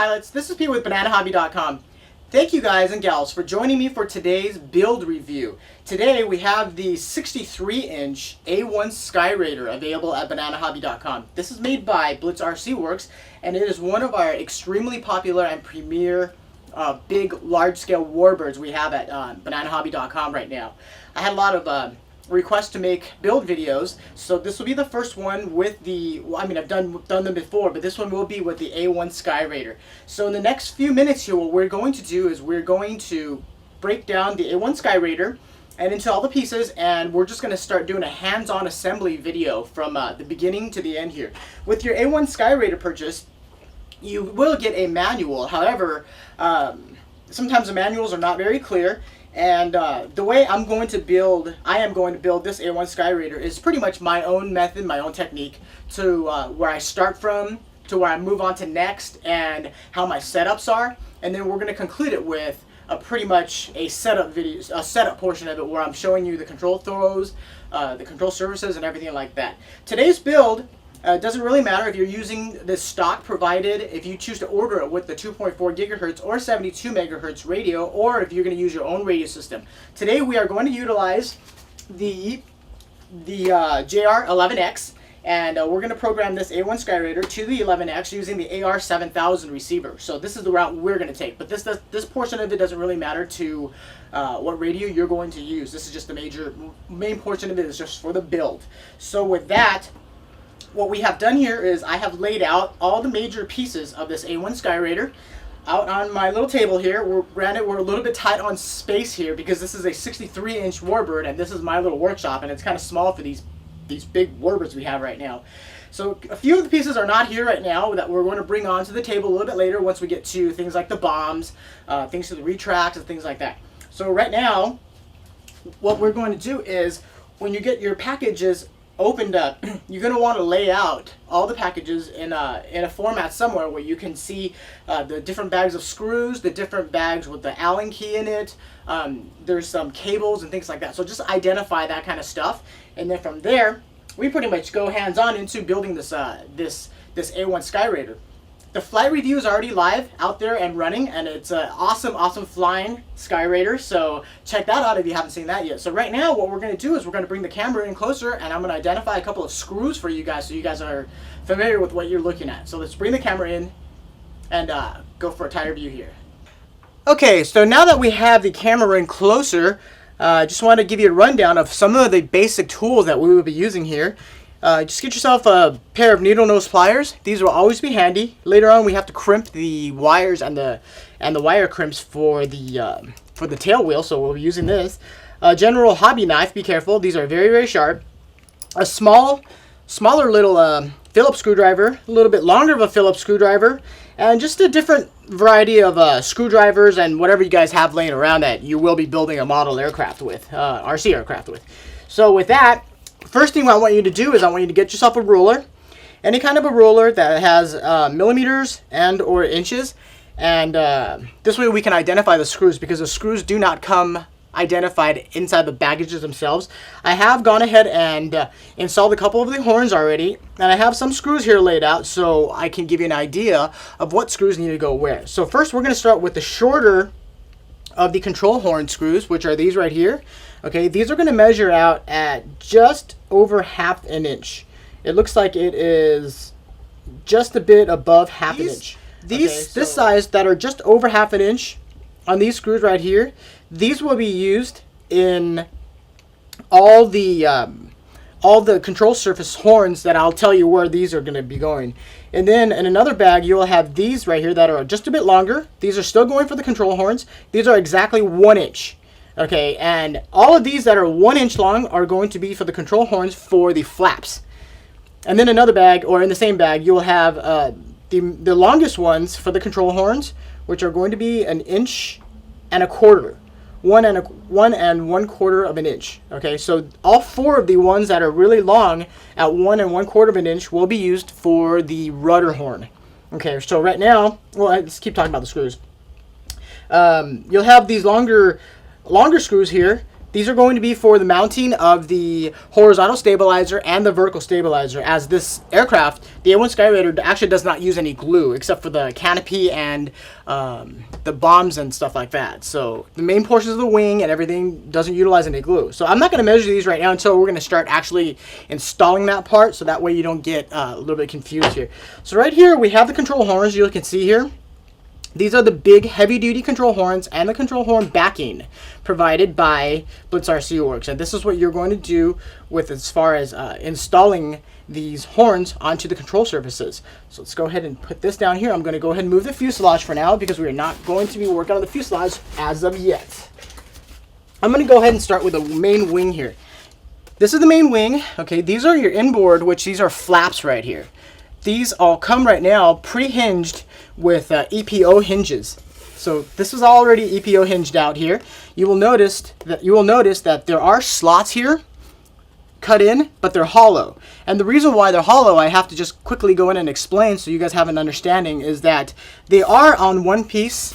pilots, this is Pete with BananaHobby.com. Thank you guys and gals for joining me for today's build review. Today we have the 63-inch A-1 Skyraider available at BananaHobby.com. This is made by Blitz RC Works, and it is one of our extremely popular and premier big large-scale warbirds we have at BananaHobby.com right now. I had a lot of requests to make build videos, so this will be the first one with the, well, I mean, I've done them before, but this one will be with the A-1 Skyraider. So in the next few minutes here, what we're going to do is we're going to break down the A-1 Skyraider and into all the pieces, and we're just going to start doing a hands-on assembly video from the beginning to the end here. With your A-1 Skyraider purchase, you will get a manual. However, sometimes the manuals are not very clear. And the way I am going to build this A-1 Skyraider is pretty much my own method, my own technique, to where I start from, to where I move on to next, and how my setups are. And then we're going to conclude it with pretty much a setup video, a setup portion of it, where I'm showing you the control throws, the control surfaces, and everything like that. Today's build doesn't really matter if you're using the stock provided, if you choose to order it with the 2.4 gigahertz or 72 megahertz radio, or if you're going to use your own radio system. Today we are going to utilize the JR11X, and we're going to program this A-1 Skyraider to the 11X using the AR7000 receiver. So this is the route we're going to take, but this portion of it doesn't really matter to what radio you're going to use. This is just the main portion of it is just for the build. So with that, what we have done here is I have laid out all the major pieces of this A-1 Skyraider out on my little table here. Granted, we're a little bit tight on space here because this is a 63-inch warbird, and this is my little workshop, and it's kind of small for these big warbirds we have right now. So a few of the pieces are not here right now that we're going to bring onto the table a little bit later once we get to things like the bombs, things to the retracts, and things like that. So right now, what we're going to do is when you get your packages opened up, you're going to want to lay out all the packages in a format somewhere where you can see the different bags of screws, the different bags with the Allen key in it. There's some cables and things like that. So just identify that kind of stuff, and then from there we pretty much go hands-on into building this A-1 Skyraider. The flight review is already live out there and running, and it's an awesome flying Skyraider, so check that out if you haven't seen that yet. So right now what we're going to do is we're going to bring the camera in closer, and I'm going to identify a couple of screws for you guys so you guys are familiar with what you're looking at. So let's bring the camera in and go for a tighter view here. Okay, so now that we have the camera in closer, I just want to give you a rundown of some of the basic tools that we will be using here. Just get yourself a pair of needle nose pliers. These will always be handy. Later on, we have to crimp the wires and the wire crimps for the tail wheel, so we'll be using this. General hobby knife. Be careful; these are very sharp. A smaller little Phillips screwdriver, a little bit longer of a Phillips screwdriver, and just a different variety of screwdrivers and whatever you guys have laying around that you will be building a model aircraft with, RC aircraft with. So with that, first thing I want you to do is I want you to get yourself a ruler, any kind of a ruler that has millimeters and or inches, and this way we can identify the screws, because the screws do not come identified inside the baggages themselves. I have gone ahead and installed a couple of the horns already, and I have some screws here laid out so I can give you an idea of what screws need to go where. So first we're going to start with the shorter of the control horn screws, which are these right here. Okay, these are going to measure out at just over ½ an inch. It looks like it is just a bit above ½ an inch. This size that are just over ½ an inch on these screws right here, these will be used in all the control surface horns that I'll tell you where these are going to be going. And then in another bag you'll have these right here that are just a bit longer. These are still going for the control horns. These are exactly 1 inch. Okay, and all of these that are 1 inch long are going to be for the control horns for the flaps. And then another bag, or in the same bag, you will have the longest ones for the control horns, which are going to be 1.25 inches. 1 and 1/4 of an inch. Okay, so all 4 of the ones that are really long at 1 and 1/4 of an inch will be used for the rudder horn. Okay, so right now, well, let's keep talking about the screws. You'll have these longer screws here These are going to be for the mounting of the horizontal stabilizer and the vertical stabilizer, as this aircraft, the A-1 Skyraider, actually does not use any glue except for the canopy and the bombs and stuff like that. So the main portions of the wing and everything doesn't utilize any glue. So I'm not going to measure these right now until we're going to start actually installing that part, so that way you don't get a little bit confused here. So right here we have the control horns, you can see here. These are the big heavy-duty control horns and the control horn backing provided by Blitz RC Works. And this is what you're going to do with as far as installing these horns onto the control surfaces. So let's go ahead and put this down here. I'm going to go ahead and move the fuselage for now because we are not going to be working on the fuselage as of yet. I'm going to go ahead and start with the main wing here. This is the main wing. Okay, these are your inboard, which these are flaps right here. These all come right now pre-hinged with EPO hinges. So this is already EPO hinged out here. You will notice that there are slots here cut in, but they're hollow. And the reason why they're hollow, I have to just quickly go in and explain so you guys have an understanding, is that they are on one piece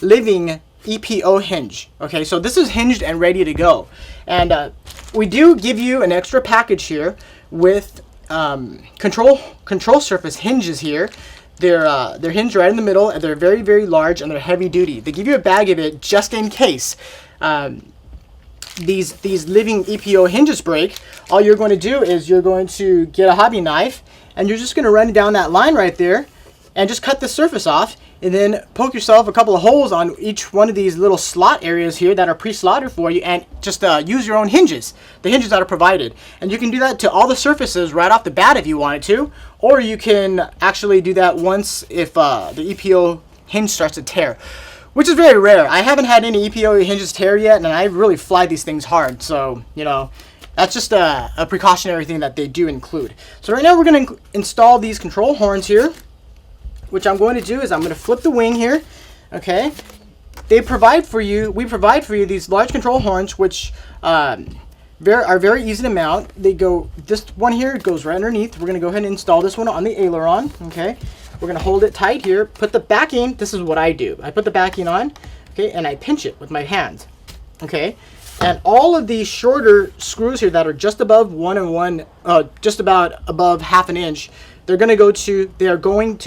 living EPO hinge. Okay, so this is hinged and ready to go. And we do give you an extra package here with control surface hinges here. They're hinged right in the middle, and they're very, very large, and they're heavy duty. They give you a bag of it just in case these living EPO hinges break. All you're going to do is you're going to get a hobby knife, and you're just going to run down that line right there and just cut the surface off, and then poke yourself a couple of holes on each one of these little slot areas here that are pre-slotted for you, and just use your own hinges, the hinges that are provided. And you can do that to all the surfaces right off the bat if you wanted to, or you can actually do that once if the EPO hinge starts to tear, which is very rare. I haven't had any EPO hinges tear yet, and I really fly these things hard, so you know, that's just a precautionary thing that they do include. So right now we're going to install these control horns here. Which I'm going to do is I'm going to flip the wing here. Okay, we provide for you these large control horns, which are very easy to mount. They go, this one here goes right underneath. We're going to go ahead and install this one on the aileron. Okay, we're going to hold it tight here, put the backing. This is what I do. I put the backing on, okay, and I pinch it with my hand. Okay, and all of these shorter screws here that are just above 1 and 1, just about above half an inch, they are going to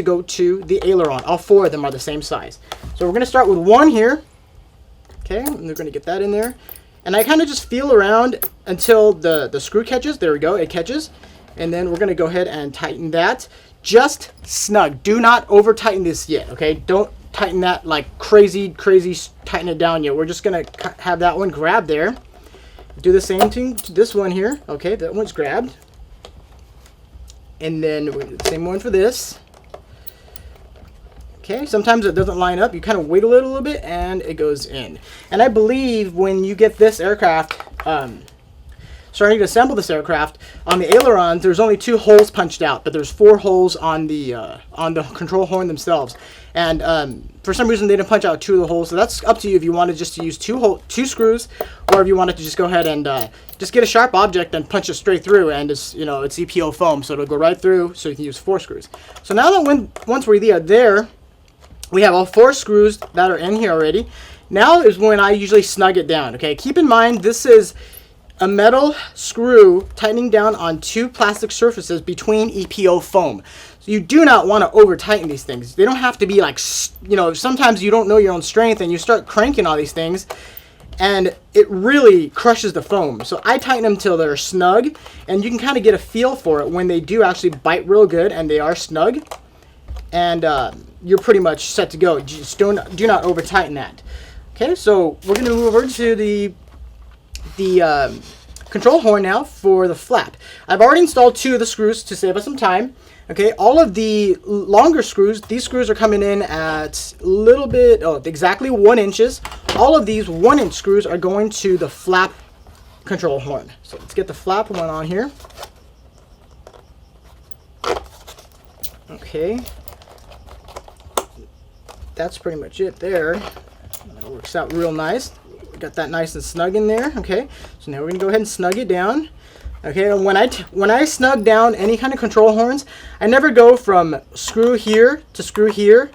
go to the aileron. All 4 of them are the same size. So we're going to start with one here. Okay, and they're going to get that in there. And I kind of just feel around until the screw catches. There we go, it catches. And then we're going to go ahead and tighten that. Just snug. Do not over tighten this yet, okay? Don't tighten that like crazy tighten it down yet. We're just going to have that one grabbed there. Do the same thing to this one here. Okay, that one's grabbed. And then we do the same one for this. Okay, sometimes it doesn't line up. You kind of wiggle it a little bit and it goes in. And I believe when you get this aircraft, starting to assemble this aircraft, on the ailerons, there's only 2 holes punched out, but there's 4 holes on the control horn themselves. And for some reason they didn't punch out 2 of the holes, so that's up to you if you wanted just to use 2 screws, or if you wanted to just go ahead and just get a sharp object and punch it straight through, and it's, you know, it's EPO foam, so it'll go right through, so you can use 4 screws. So now that once we're there, we have all 4 screws that are in here already. Now is when I usually snug it down. Okay, keep in mind this is a metal screw tightening down on 2 plastic surfaces between EPO foam. So you do not want to over tighten these things. They don't have to be like, you know, sometimes you don't know your own strength and you start cranking all these things and it really crushes the foam. So I tighten them till they're snug, and you can kind of get a feel for it when they do actually bite real good and they are snug, and you're pretty much set to go. Just do not over tighten that. Okay, so we're going to move over to the control horn now for the flap. I've already installed 2 of the screws to save us some time. Okay, all of the longer screws, these screws are coming in at a little bit, exactly 1 inches. All of these 1-inch screws are going to the flap control horn. So let's get the flap one on here. Okay, that's pretty much it there. That works out real nice. We got that nice and snug in there. Okay, so now we're gonna go ahead and snug it down. Okay, and when I snug down any kind of control horns, I never go from screw here to screw here,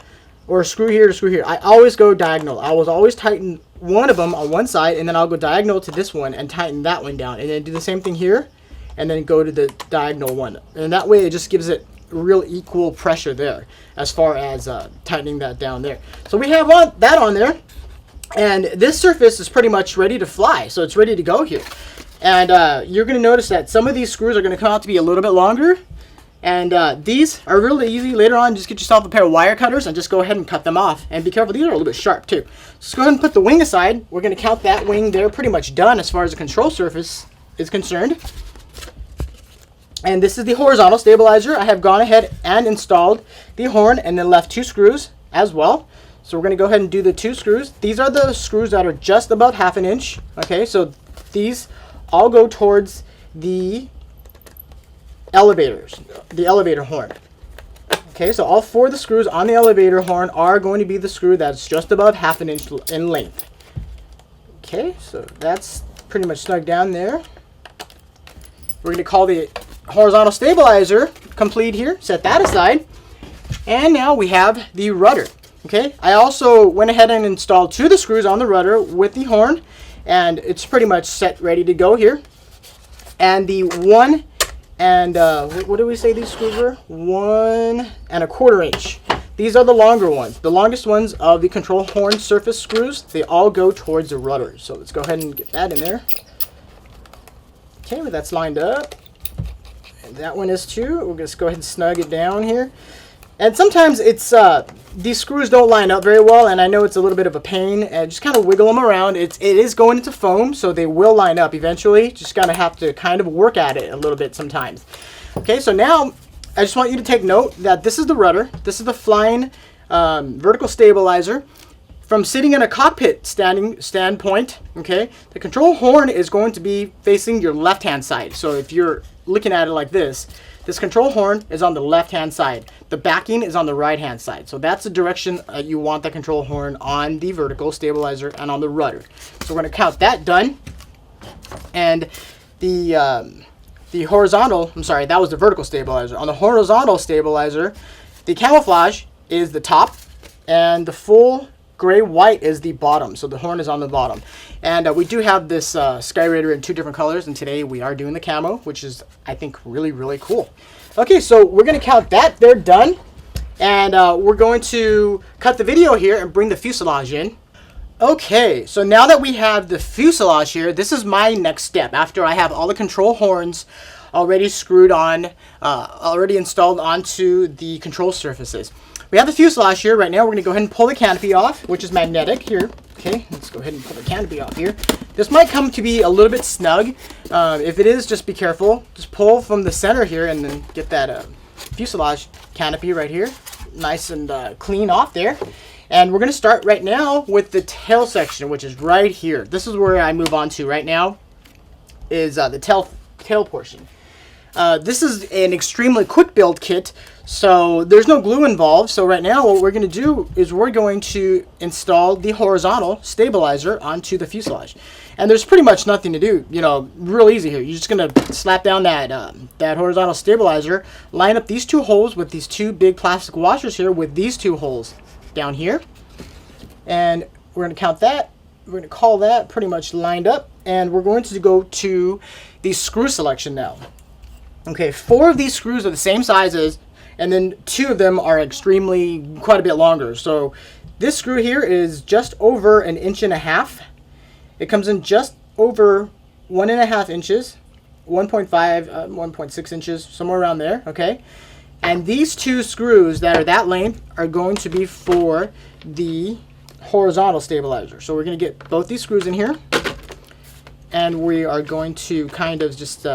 or screw here to screw here. I always go diagonal. I was always tighten one of them on one side, and then I'll go diagonal to this one and tighten that one down, and then do the same thing here, and then go to the diagonal one. And that way it just gives it real equal pressure there as far as tightening that down there. So we have that on there, and this surface is pretty much ready to fly, so it's ready to go here. And you're going to notice that some of these screws are going to come out to be a little bit longer, and these are really easy. Later on, just get yourself a pair of wire cutters and just go ahead and cut them off. And be careful, these are a little bit sharp too. So go ahead and put the wing aside. We're going to count that wing there pretty much done as far as the control surface is concerned. And this is the horizontal stabilizer. I have gone ahead and installed the horn and then left 2 screws as well. So we're going to go ahead and do the 2 screws. These are the screws that are just about 1/2 inch. Okay, so these all go towards the elevator horn. Okay, so all 4 of the screws on the elevator horn are going to be the screw that's just about 1/2 inch in length. Okay, so that's pretty much snug down there. We're going to call the horizontal stabilizer complete here, set that aside, and now we have the rudder. Okay, I also went ahead and installed 2 of the screws on the rudder with the horn, and it's pretty much set ready to go here. And the 1 and what do we say these screws were? 1 1/4 inch. These are the longer ones, the longest ones of the control horn surface screws. They all go towards the rudder. So let's go ahead and get that in there. Okay, well, that's lined up. And that one is too. We'll just go ahead and snug it down here. And sometimes it's these screws don't line up very well, and I know it's a little bit of a pain. And just kind of wiggle them around. It is going into foam, so they will line up eventually. Just gotta have to kind of work at it a little bit sometimes. Okay, so now I just want you to take note that this is the rudder. This is the flying vertical stabilizer. From sitting in a cockpit standpoint, okay, the control horn is going to be facing your left-hand side. So if you're looking at it like this control horn is on the left-hand side. The backing is on the right-hand side. So that's the direction you want the control horn on the vertical stabilizer and on the rudder. So we're going to count that done. And the horizontal, I'm sorry, that was the vertical stabilizer. On the horizontal stabilizer, the camouflage is the top, and the full gray-white is the bottom. So the horn is on the bottom. And we do have this Skyraider in 2 different colors, and today we are doing the camo, which is, I think, really, really cool. Okay, so we're going to count that. They're done. And we're going to cut the video here and bring the fuselage in. Okay, so now that we have the fuselage here, this is my next step. After I have all the control horns already screwed on, already installed onto the control surfaces. We have the fuselage here. Right now we're going to go ahead and pull the canopy off, which is magnetic here. Okay, let's go ahead and pull the canopy off here. This might come to be a little bit snug. If it is, just be careful. Just pull from the center here and then get that fuselage canopy right here. Nice and clean off there. And we're going to start right now with the tail section, which is right here. This is where I move on to right now, is the tail portion. This is an extremely quick build kit, so there's no glue involved. So right now what we're going to do is we're going to install the horizontal stabilizer onto the fuselage. And there's pretty much nothing to do, you know, real easy here. You're just going to slap down that horizontal stabilizer, line up these 2 holes with these 2 big plastic washers here with these 2 holes down here. And we're going to count that. We're going to call that pretty much lined up. And we're going to go to the screw selection now. Okay, 4 of these screws are the same sizes, and then 2 of them are quite a bit longer. So this screw here is just over 1.5 inches. It comes in just over 1.5 inches, 1.5, 1.6 inches, somewhere around there, okay? And these 2 screws that are that length are going to be for the horizontal stabilizer. So we're going to get both these screws in here, and we are going to kind of just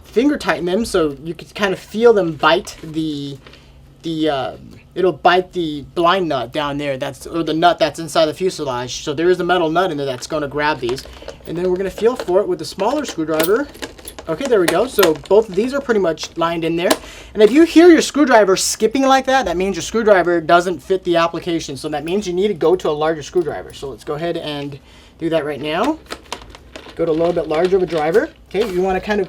finger tighten them so you can kind of feel them bite it'll bite the blind nut down there, or the nut that's inside the fuselage. So there is a metal nut in there that's going to grab these, and then we're going to feel for it with the smaller screwdriver. Okay, there we go. So both of these are pretty much lined in there. And if you hear your screwdriver skipping like that, that means your screwdriver doesn't fit the application. So that means you need to go to a larger screwdriver. So let's go ahead and do that right now. Go to a little bit larger of a driver. Okay, you want to kind of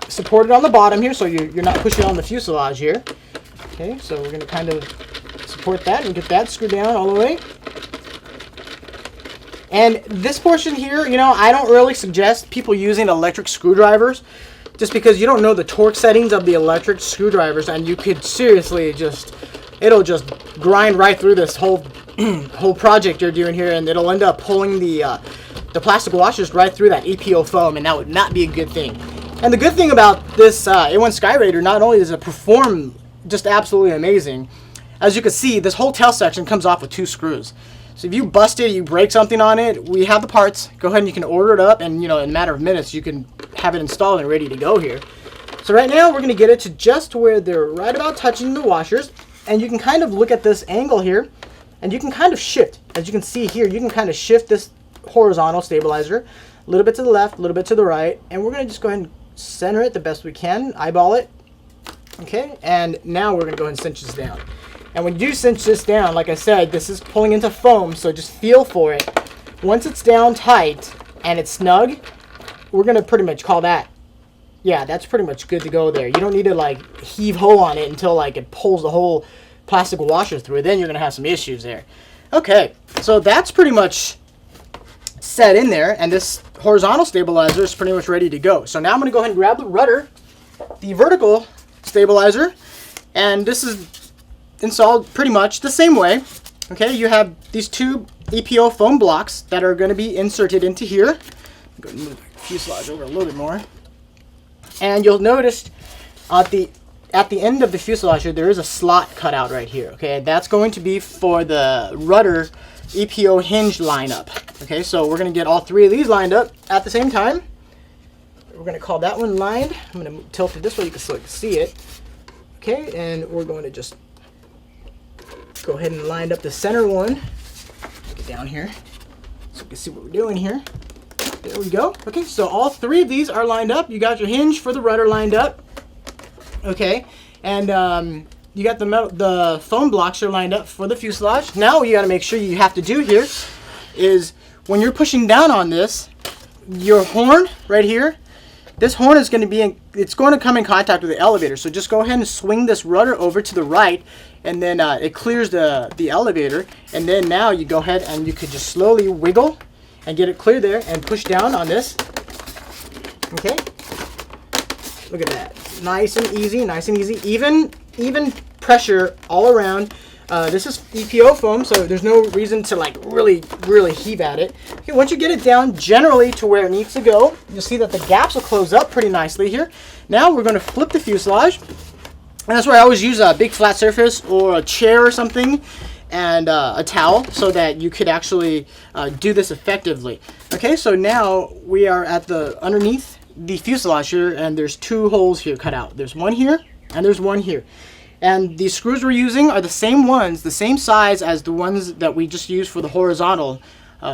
support it on the bottom here so you're not pushing on the fuselage here. Okay, so we're going to kind of support that and get that screwed down all the way. And this portion here, you know, I don't really suggest people using electric screwdrivers just because you don't know the torque settings of the electric screwdrivers, and you could seriously just, it'll just grind right through this whole whole project you're doing here, and it'll end up pulling the plastic washers right through that EPO foam, and that would not be a good thing. And the good thing about this A-1 Skyraider, not only does it perform just absolutely amazing, as you can see, this whole tail section comes off with 2 screws. So if you bust it, you break something on it, we have the parts. Go ahead and you can order it up, and you know, in a matter of minutes you can have it installed and ready to go here. So right now we're going to get it to just where they're right about touching the washers, and you can kind of look at this angle here, and you can kind of shift. As you can see here, you can kind of shift this horizontal stabilizer a little bit to the left, a little bit to the right, and we're going to just go ahead and center it the best we can, eyeball it. Okay, and now we're going to go ahead and cinch this down. And when you do cinch this down, like I said, this is pulling into foam, so just feel for it. Once it's down tight and it's snug, we're going to pretty much call that, yeah, that's pretty much good to go there. You don't need to like heave ho on it until like it pulls the whole plastic washer through. Then you're going to have some issues there. Okay, so that's pretty much set in there, and this horizontal stabilizer is pretty much ready to go. So now I'm going to go ahead and grab the rudder, the vertical stabilizer, and this is installed pretty much the same way. Okay, you have these 2 EPO foam blocks that are going to be inserted into here. I'm going to move the fuselage over a little bit more, and you'll notice at the end of the fuselage here, there is a slot cut out right here. Okay, that's going to be for the rudder EPO hinge lineup. Okay, so we're going to get all 3 of these lined up at the same time. We're going to call that one lined. I'm going to tilt it this way so you can see it. Okay, and we're going to just go ahead and line up the center one. Get down here so you can see what we're doing here. There we go. Okay, so all 3 of these are lined up. You got your hinge for the rudder lined up. Okay, and you got the foam blocks are lined up for the fuselage. Now what you got to make sure you have to do here is when you're pushing down on this, your horn right here, this horn is going to be it's going to come in contact with the elevator. So just go ahead and swing this rudder over to the right, and then it clears the elevator. And then now you go ahead and you could just slowly wiggle and get it clear there and push down on this. Okay, look at that. Nice and easy, nice and easy. Even pressure all around. This is EPO foam, so there's no reason to like really heave at it. Okay, once you get it down generally to where it needs to go, you'll see that the gaps will close up pretty nicely here. Now we're going to flip the fuselage, and that's where I always use a big flat surface or a chair or something, and a towel, so that you could actually do this effectively. Okay, so now we are at the underneath the fuselage here, and there's 2 holes here cut out. There's one here and there's one here. And the screws we're using are the same ones, the same size as the ones that we just used for the horizontal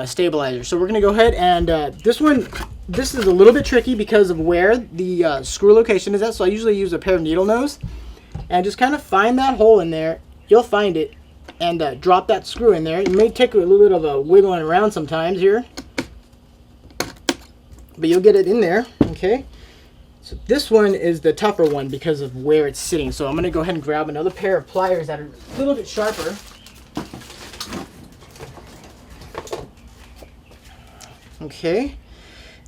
stabilizer. So we're going to go ahead and this is a little bit tricky because of where the screw location is at. So I usually use a pair of needle nose and just kind of find that hole in there. You'll find it, and drop that screw in there. It may take a little bit of a wiggling around sometimes here, but you'll get it in there. Okay. So this one is the tougher one because of where it's sitting. So I'm going to go ahead and grab another pair of pliers that are a little bit sharper. Okay.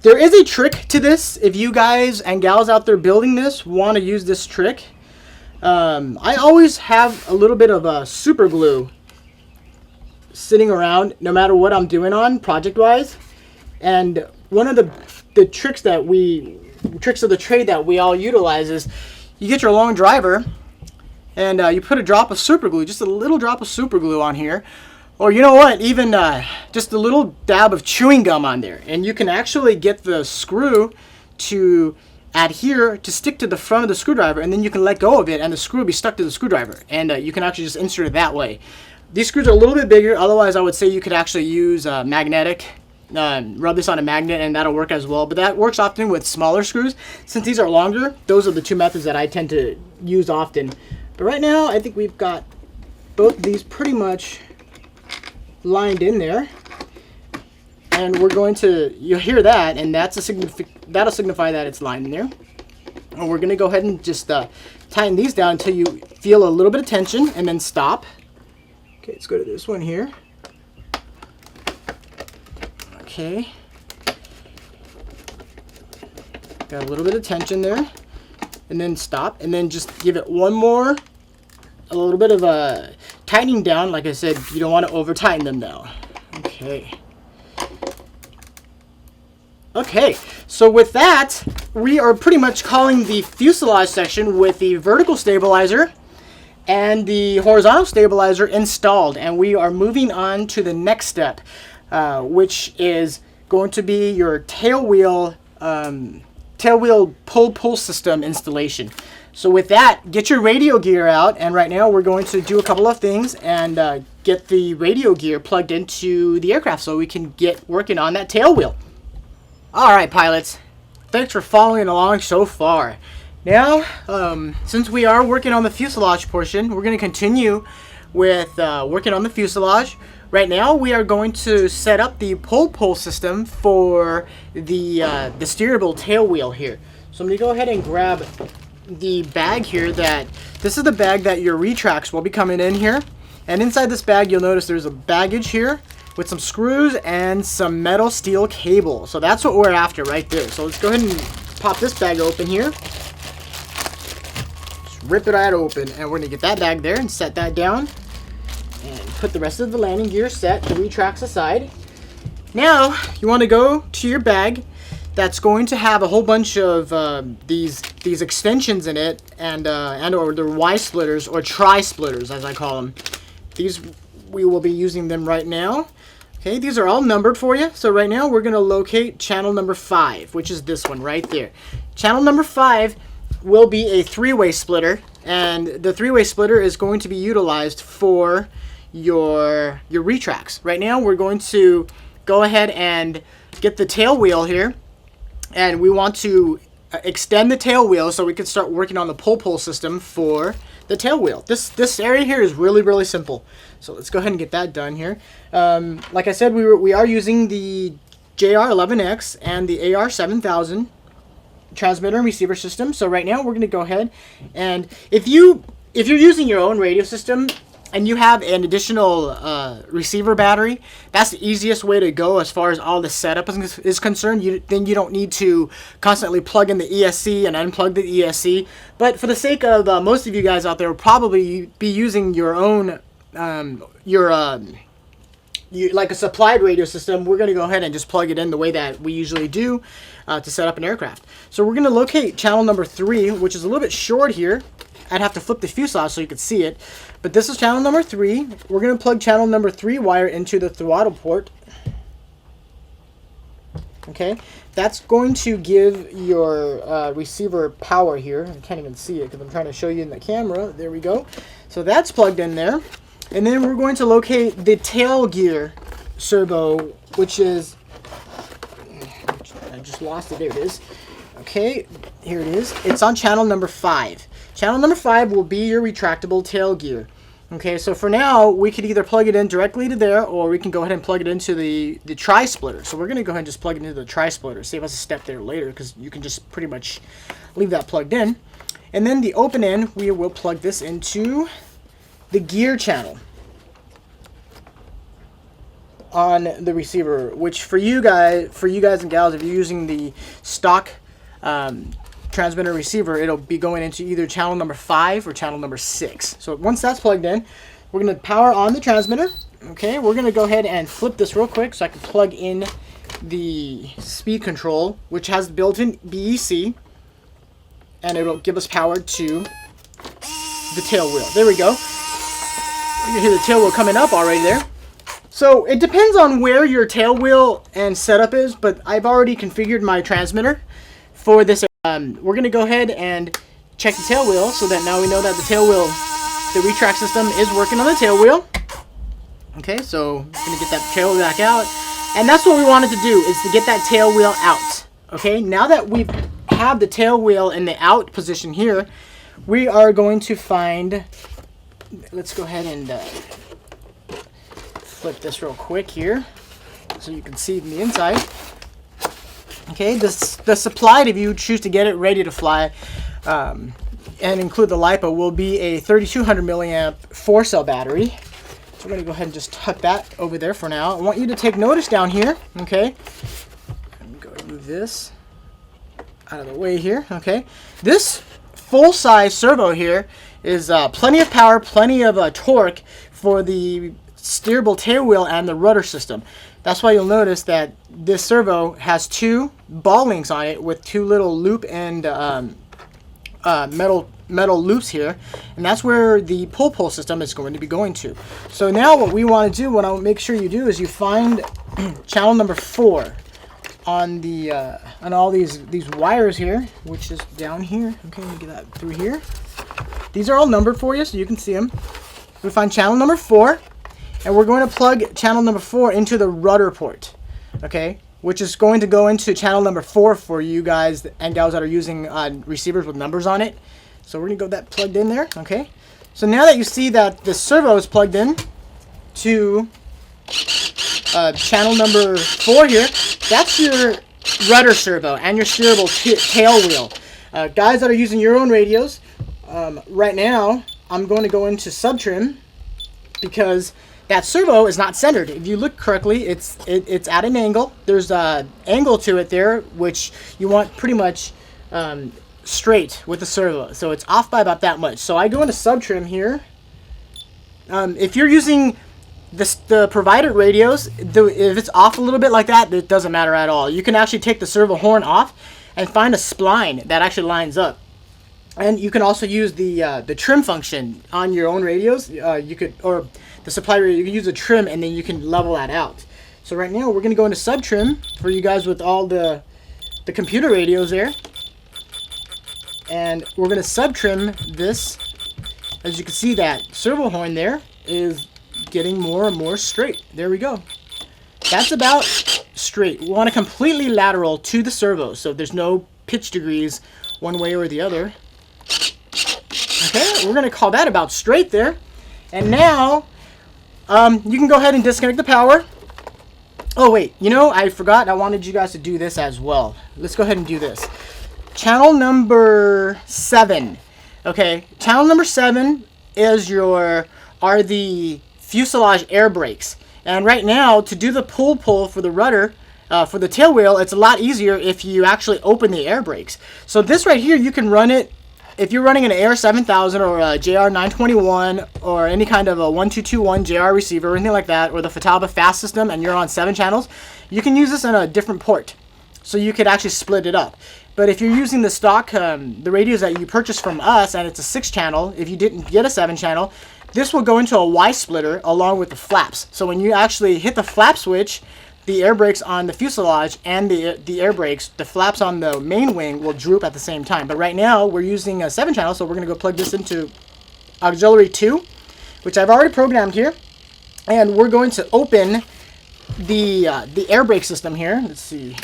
There is a trick to this. If you guys and gals out there building this want to use this trick, I always have a little bit of super glue sitting around no matter what I'm doing on project-wise. And one of the tricks of the trade that we all utilize is you get your long driver and you put a drop of super glue, just a little drop of super glue on here, or you know what, even just a little dab of chewing gum on there, and you can actually get the screw to adhere to stick to the front of the screwdriver, and then you can let go of it and the screw will be stuck to the screwdriver, and you can actually just insert it that way. These screws are a little bit bigger, otherwise I would say you could actually use magnetic. Rub this on a magnet and that'll work as well, but that works often with smaller screws. Since these are longer, those are the 2 methods that I tend to use often. But right now I think we've got both of these pretty much lined in there, and we're going to, you'll hear that, and that'll signify that it's lined in there. And we're going to go ahead and just tighten these down until you feel a little bit of tension, and then stop. Okay, let's go to this one here. Okay. Got a little bit of tension there. And then stop. And then just give it one more. A little bit of a tightening down. Like I said, you don't want to over tighten them now. Okay. Okay, so with that, we are pretty much calling the fuselage section with the vertical stabilizer and the horizontal stabilizer installed, and we are moving on to the next step, which is going to be your tail wheel pull system installation. So with that, get your radio gear out, and right now we're going to do a couple of things and get the radio gear plugged into the aircraft so we can get working on that tail wheel. Alright pilots, thanks for following along so far. Now, since we are working on the fuselage portion, we're going to continue with working on the fuselage. Right now we are going to set up the pull system for the steerable tail wheel here. So I'm going to go ahead and grab the bag here. This is the bag that your retracts will be coming in here. And inside this bag you'll notice there's a baggage here with some screws and some metal steel cable. So that's what we're after right there. So let's go ahead and pop this bag open here. Just rip it right open, and we're gonna get that bag there and set that down and put the rest of the landing gear set, the retracts aside. Now you want to go to your bag that's going to have a whole bunch of these extensions in it, and or the Y splitters, or tri splitters as I call them. These, we will be using them right now. Okay, these are all numbered for you. So right now we're going to locate channel number 5, which is this one right there. Channel number 5 will be a 3-way splitter, and the 3-way splitter is going to be utilized for your retracts. Right now we're going to go ahead and get the tail wheel here, and we want to extend the tail wheel so we can start working on the pull system for the tail wheel. This area here is really simple. So let's go ahead and get that done here. Like I said, we are using the JR11X and the AR7000 transmitter and receiver system. So right now we're going to go ahead, and if you're using your own radio system and you have an additional receiver battery, that's the easiest way to go as far as all the setup is concerned. Then you don't need to constantly plug in the ESC and unplug the ESC. But for the sake of most of you guys out there, will probably be using your own like a supplied radio system. We're going to go ahead and just plug it in the way that we usually do to set up an aircraft. So we're going to locate channel number 3, which is a little bit short here. I'd have to flip the fuselage so you could see it. But this is channel number 3. We're going to plug channel number 3 wire into the throttle port. Okay, that's going to give your receiver power here. I can't even see it because I'm trying to show you in the camera. There we go. So that's plugged in there. And then we're going to locate the tail gear servo, which is... I just lost it. There it is. Okay, here it is. It's on channel number 5. Channel number 5 will be your retractable tail gear. Okay, so for now, we could either plug it in directly to there, or we can go ahead and plug it into the tri-splitter. So we're going to go ahead and just plug it into the tri-splitter. Save us a step there later, because you can just pretty much leave that plugged in. And then the open end, we will plug this into the gear channel on the receiver, which for you guys and gals, if you're using the stock transmitter receiver, it'll be going into either channel number 5 or channel number 6. So once that's plugged in, we're going to power on the transmitter. Okay, we're going to go ahead and flip this real quick so I can plug in the speed control, which has built-in BEC, and it'll give us power to the tail wheel. There we go. You can hear the tail wheel coming up already there. So it depends on where your tail wheel and setup is, but I've already configured my transmitter for this. We're going to go ahead and check the tail wheel so that now we know that the tail wheel, the retract system is working on the tail wheel. Okay, so I'm going to get that tail wheel back out. And that's what we wanted to do, is to get that tail wheel out. Okay, now that we have the tail wheel in the out position here, we are going to find, let's go ahead and flip this real quick here so you can see the inside. Okay, the supplied, if you choose to get it ready to fly and include the LiPo, will be a 3200 milliamp 4-cell battery. So we're going to go ahead and just tuck that over there for now. I want you to take notice down here, okay? I'm going to move this out of the way here, okay? This full-size servo here is plenty of power, plenty of torque for the steerable tail wheel and the rudder system. That's why you'll notice that this servo has 2 ball links on it with 2 little loop and metal loops here, and that's where the pull system is going to be going to. So now what we want to do, what I'll make sure you do, is you find channel number 4 on the on all these wires here, which is down here. Okay, let me get that through here. These are all numbered for you, so you can see them. We find channel number 4, and we're going to plug channel number 4 into the rudder port, okay, which is going to go into channel number 4 for you guys and gals that are using receivers with numbers on it. So we're going to go that plugged in there, okay? So now that you see that the servo is plugged in to channel number 4 here, that's your rudder servo and your steerable tail wheel. Guys that are using your own radios, right now I'm going to go into subtrim because that servo is not centered. If you look correctly, it's at an angle. There's an angle to it there, which you want pretty much straight with the servo. So it's off by about that much. So I go into subtrim here. If you're using the provided radios, if it's off a little bit like that, it doesn't matter at all. You can actually take the servo horn off and find a spline that actually lines up. And you can also use the trim function on your own radios. You could, or the supply radio, you can use a trim and then you can level that out. So right now we're going to go into subtrim for you guys with all the computer radios there. And we're going to subtrim this. As you can see, that servo horn there is getting more and more straight. There we go. That's about straight. We want to completely lateral to the servo, so there's no pitch degrees one way or the other. Okay, we're going to call that about straight there. And now, you can go ahead and disconnect the power. Oh wait, you know, I forgot I wanted you guys to do this as well. Let's go ahead and do this. Channel number 7. Okay, channel number 7 is the fuselage air brakes. And right now, to do the pull for the rudder, for the tail wheel, it's a lot easier if you actually open the air brakes. So this right here, you can run it if you're running an AR7000 or a JR921 or any kind of a 1221 JR receiver or anything like that, or the Futaba fast system, and you're on 7 channels, you can use this on a different port. So you could actually split it up. But if you're using the stock, the radios that you purchased from us, and it's a 6-channel, if you didn't get a 7-channel, this will go into a Y splitter along with the flaps. So when you actually hit the flap switch, the air brakes on the fuselage and the air brakes, the flaps on the main wing will droop at the same time. But right now, we're using a 7-channel, so we're going to go plug this into auxiliary 2, which I've already programmed here. And we're going to open the air brake system here. Let's see.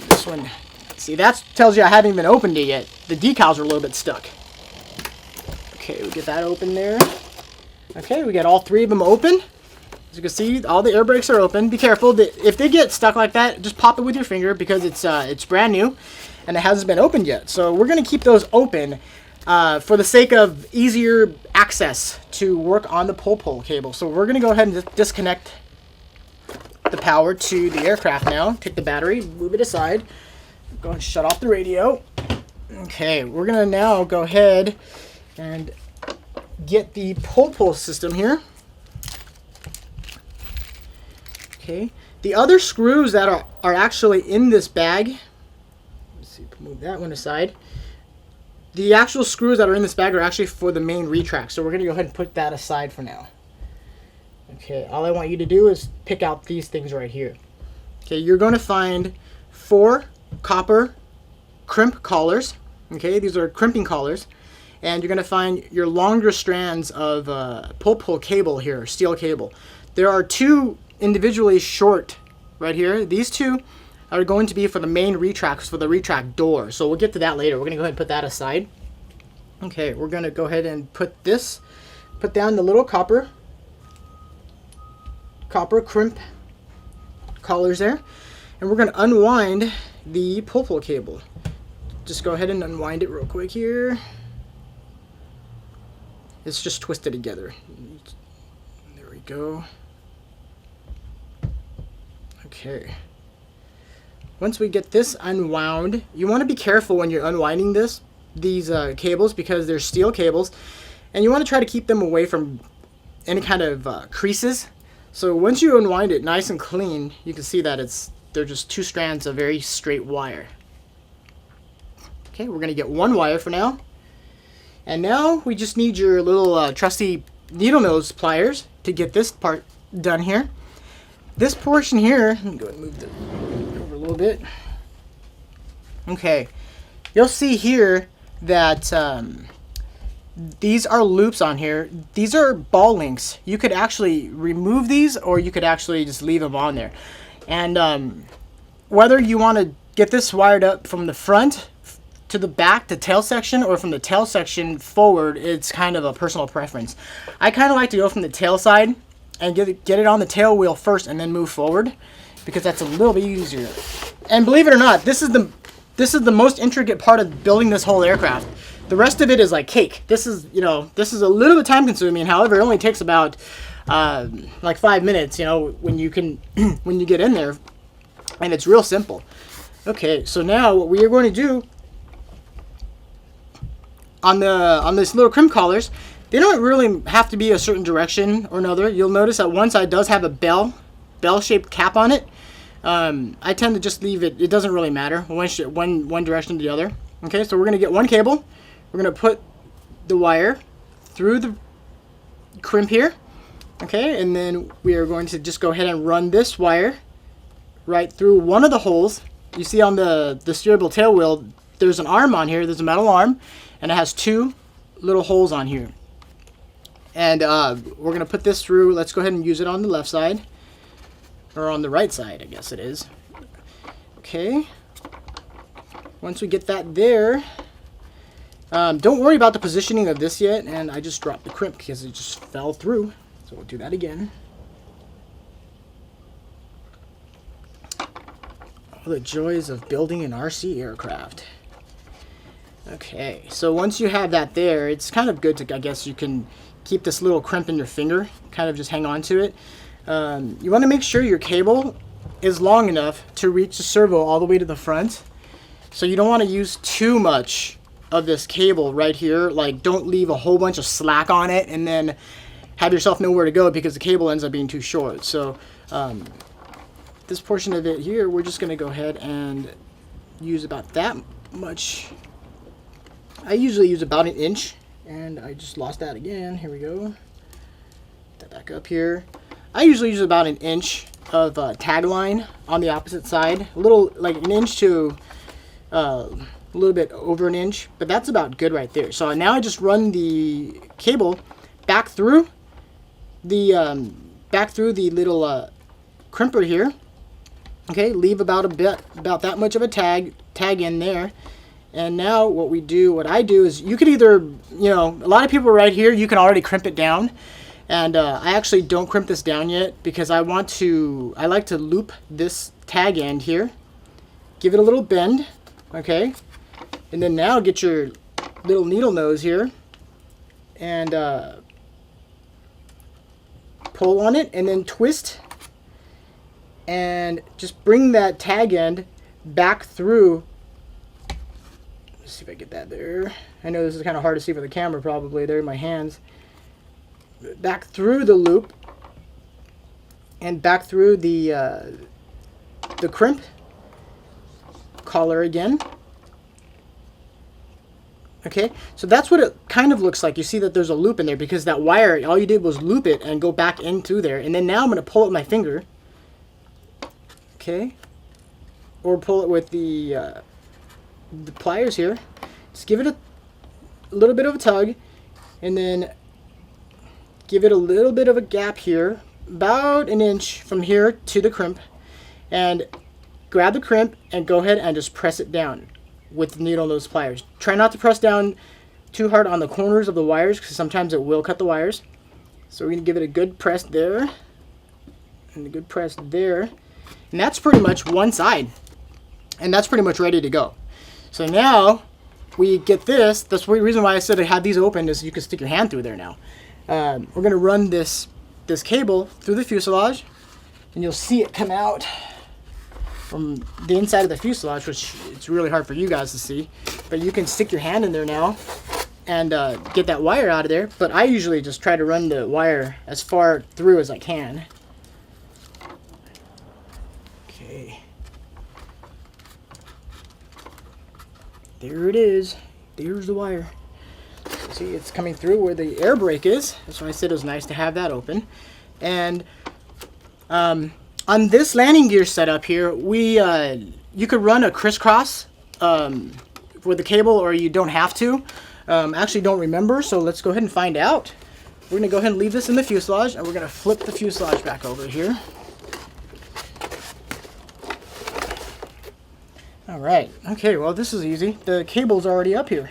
This one, see, that tells you I haven't even opened it yet. The decals are a little bit stuck. Okay, we get that open there. Okay, we got all 3 of them open. As you can see, all the air brakes are open. Be careful. If they get stuck like that, just pop it with your finger because it's brand new and it hasn't been opened yet. So we're going to keep those open for the sake of easier access to work on the pull cable. So we're going to go ahead and disconnect the power to the aircraft now. Take the battery, move it aside, go and shut off the radio. Okay, we're gonna now go ahead and get the pull system here. Okay, the other screws that are actually in this bag, let's see, move that one aside. The actual screws that are in this bag are actually for the main retract, so we're gonna go ahead and put that aside for now. Okay, all I want you to do is pick out these things right here. Okay, you're going to find 4 copper crimp collars. Okay, these are crimping collars. And you're going to find your longer strands of pull cable here, steel cable. There are 2 individually short right here. These 2 are going to be for the main retracts, for the retract door. So we'll get to that later. We're going to go ahead and put that aside. Okay, we're going to go ahead and put down the little copper crimp collars there, and we're going to unwind the pull cable. Just go ahead and unwind it real quick here. It's just twisted together. There we go. Okay. Once we get this unwound, you want to be careful when you're unwinding these cables, because they're steel cables, and you want to try to keep them away from any kind of creases. So once you unwind it nice and clean, you can see that they're just 2 strands of very straight wire. Okay, we're going to get 1 wire for now. And now we just need your little trusty needle nose pliers to get this part done here. This portion here, let me go ahead and move it over a little bit. Okay, you'll see here that these are loops on here. These are ball links. You could actually remove these, or you could actually just leave them on there. And whether you want to get this wired up from the front to the back, the tail section, or from the tail section forward, it's kind of a personal preference. I kind of like to go from the tail side and get it on the tail wheel first and then move forward, because that's a little bit easier. And believe it or not, this is the most intricate part of building this whole aircraft. The rest of it is like cake. This is a little bit time consuming. However, it only takes about like 5 minutes, when you get in there, and it's real simple. Okay, so now what we are going to do on this little crimp collars, they don't really have to be a certain direction or another. You'll notice that one side does have a bell-shaped cap on it. I tend to just leave it. It doesn't really matter one direction to the other. Okay, so we're going to get 1 cable. We're going to put the wire through the crimp here. Okay, and then we are going to just go ahead and run this wire right through one of the holes. You see on the steerable tail wheel, there's an arm on here. There's a metal arm, and it has 2 little holes on here. And we're going to put this through. Let's go ahead and use it on the left side, or on the right side, I guess it is. Okay. Once we get that there, don't worry about the positioning of this yet. And I just dropped the crimp because it just fell through. So we'll do that again. All the joys of building an RC aircraft. Okay, so once you have that there, it's kind of good to, I guess you can keep this little crimp in your finger, kind of just hang on to it. You want to make sure your cable is long enough to reach the servo all the way to the front. So you don't want to use too much of this cable right here. Like, don't leave a whole bunch of slack on it and then have yourself nowhere to go because the cable ends up being too short. So this portion of it here, we're just going to go ahead and use about that much. I usually use about 1 inch, and I just lost that again. Here we go. Put that back up here. I usually use about 1 inch of tag line on the opposite side. A little, like 1 inch to a little bit over 1 inch, but that's about good right there. So now I just run the cable back through the little crimper here. Okay, leave about that much of a tag in there. And now what I do is, you could either, a lot of people right here, you can already crimp it down. And I actually don't crimp this down yet because I like to loop this tag end here. Give it a little bend, okay? And then now get your little needle nose here and pull on it and then twist. And just bring that tag end back through. Let's see if I get that there. I know this is kind of hard to see for the camera probably. There in my hands. Back through the loop. And back through the crimp collar again. Okay, so that's what it kind of looks like. You see that there's a loop in there because that wire, all you did was loop it and go back in through there. And then now I'm going to pull it with my finger. Okay, or pull it with the pliers here. Just give it a little bit of a tug, and then give it a little bit of a gap here, about 1 inch from here to the crimp, and grab the crimp and go ahead and just press it down with the needle nose pliers. Try not to press down too hard on the corners of the wires because sometimes it will cut the wires. So we're going to give it a good press there, and a good press there. And that's pretty much one side. And that's pretty much ready to go. So now we get this, that's the reason why I said I had these open is you can stick your hand through there now. We're going to run this cable through the fuselage, and you'll see it come out from the inside of the fuselage, which it's really hard for you guys to see, but you can stick your hand in there now and get that wire out of there. But I usually just try to run the wire as far through as I can. Okay. There it is. There's the wire. See, it's coming through where the air brake is. That's why I said it was nice to have that open. And on this landing gear setup here, you could run a crisscross with the cable, or you don't have to. Actually don't remember, so let's go ahead and find out. We're going to go ahead and leave this in the fuselage, and we're going to flip the fuselage back over here. Alright, okay, well this is easy. The cable's already up here.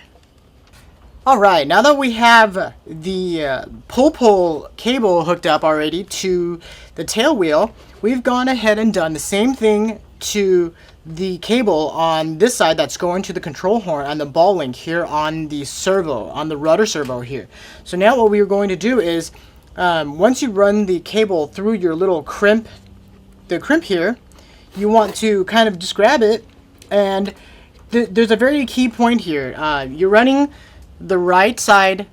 Alright, now that we have the pull cable hooked up already to the tail wheel, we've gone ahead and done the same thing to the cable on this side that's going to the control horn and the ball link here on the servo, on the rudder servo here. So now what we are going to do is, once you run the cable through your little crimp, the crimp here, you want to kind of just grab it, and there's a very key point here. You're running the right side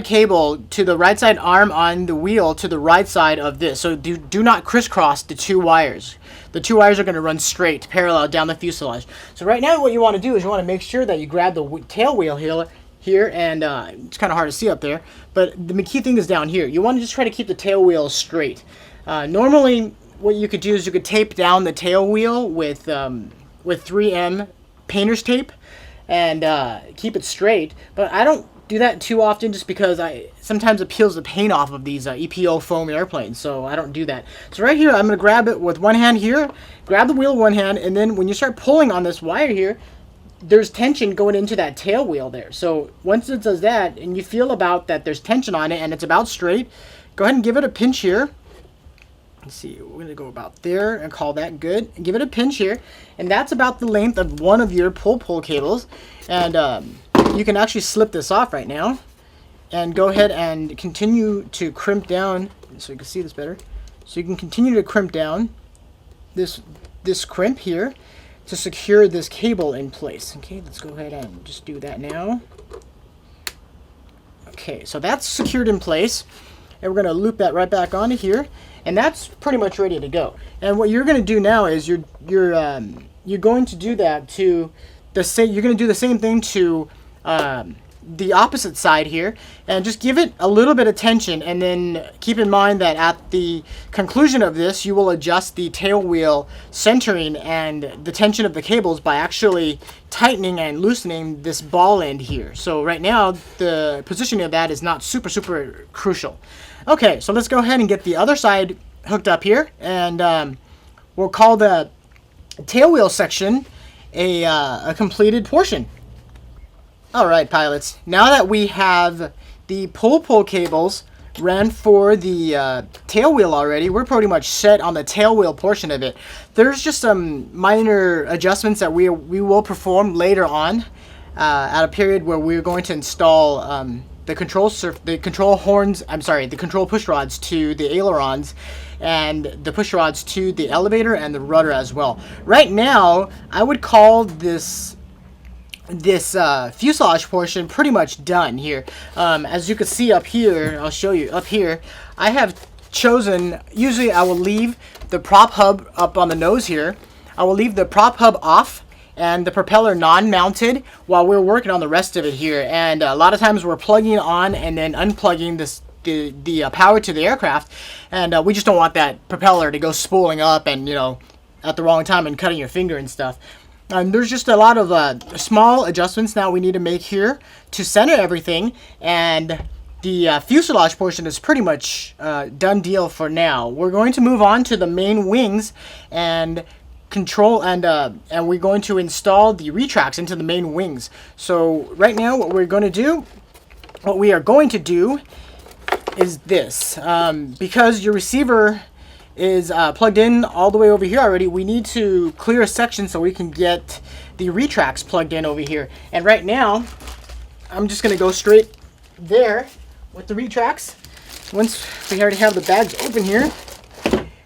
cable to the right side arm on the wheel to the right side of this. So do not crisscross the two wires. The two wires are going to run straight, parallel down the fuselage. So right now what you want to do is you want to make sure that you grab the tail wheel here, and it's kind of hard to see up there, but the key thing is down here. You want to just try to keep the tail wheel straight. Normally what you could do is you could tape down the tail wheel with 3M painter's tape and keep it straight, but I don't do that too often just because sometimes it peels the paint off of these EPO foam airplanes, so I don't do that. So right here, I'm going to grab it with one hand here, grab the wheel with one hand, and then when you start pulling on this wire here, there's tension going into that tail wheel there. So once it does that, and you feel about that there's tension on it and it's about straight, go ahead and give it a pinch here. Let's see, we're going to go about there and call that good. And give it a pinch here, and that's about the length of one of your pull cables. And you can actually slip this off right now and go ahead and continue to crimp down so you can see this better. So you can continue to crimp down this crimp here to secure this cable in place. Okay, let's go ahead and just do that now. Okay, so that's secured in place, and we're going to loop that right back onto here, and that's pretty much ready to go. And what you're going to do now is you're going to do that to you're going to do the same thing to the opposite side here, and just give it a little bit of tension, and then keep in mind that at the conclusion of this you will adjust the tail wheel centering and the tension of the cables by actually tightening and loosening this ball end here. So right now the positioning of that is not super crucial. Okay, so let's go ahead and get the other side hooked up here, and we'll call the tail wheel section a completed portion. Alright pilots, now that we have the pull cables ran for the tail wheel already, we're pretty much set on the tail wheel portion of it. There's just some minor adjustments that we will perform later on at a period where we're going to install the control push rods to the ailerons, and the push rods to the elevator and the rudder as well. Right now, I would call this fuselage portion pretty much done here. As you can see up here, I'll show you up here, I have chosen, usually I will leave the prop hub up on the nose here. I will leave the prop hub off and the propeller non-mounted while we're working on the rest of it here. And a lot of times we're plugging on and then unplugging the power to the aircraft, and we just don't want that propeller to go spooling up and, you know, at the wrong time and cutting your finger and stuff. And there's just a lot of small adjustments now we need to make here to center everything, and the fuselage portion is pretty much done deal for now. We're going to move on to the main wings and control, and we're going to install the retracts into the main wings. So right now what we are going to do is this. Because your receiver is plugged in all the way over here already, we need to clear a section so we can get the retracts plugged in over here. And right now, I'm just gonna go straight there with the retracts. Once we already have the bags open here.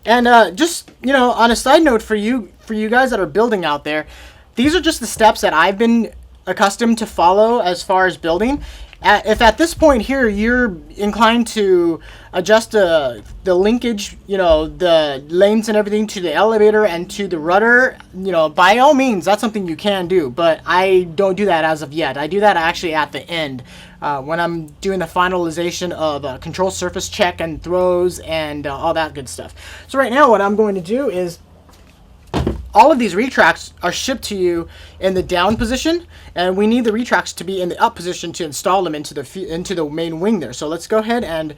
And just, you know, on a side note for you guys that are building out there, these are just the steps that I've been accustomed to follow as far as building. If at this point here you're inclined to adjust the linkage, you know, the lanes and everything to the elevator and to the rudder, you know, by all means, that's something you can do. But I don't do that as of yet. I do that actually at the end when I'm doing the finalization of control surface check and throws and all that good stuff. So right now what I'm going to do is all of these retracts are shipped to you in the down position, and we need the retracts to be in the up position to install them into the main wing there. So let's go ahead and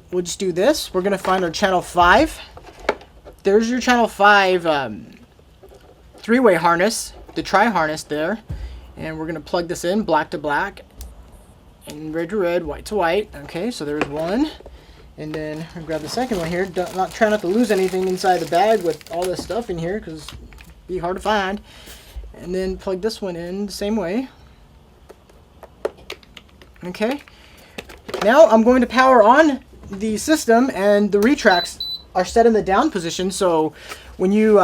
we'll just do this. We're going to find our channel 5. There's your channel 5 three-way harness, the tri-harness there. And we're going to plug this in, black to black, and red to red, white to white. Okay, so there's one. And then I'll grab the second one here. Try not to lose anything inside the bag with all this stuff in here, because it'd be hard to find. And then plug this one in the same way. Okay. Now I'm going to power on the system, and the retracts are set in the down position. So when you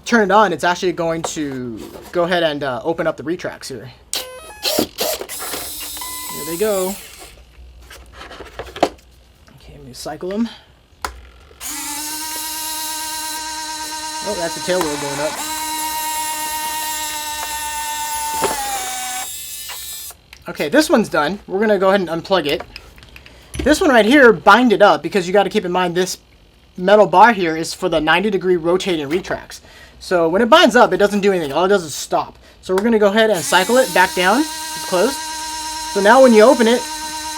turn it on, it's actually going to go ahead and open up the retracts here. There they go. Cycle them. Oh, that's the tail wheel going up. Okay, this one's done. We're going to go ahead and unplug it. This one right here, bind it up, because you got to keep in mind this metal bar here is for the 90-degree rotating retracts. So when it binds up, it doesn't do anything. All it does is stop. So we're going to go ahead and cycle it back down. It's closed. So now when you open it,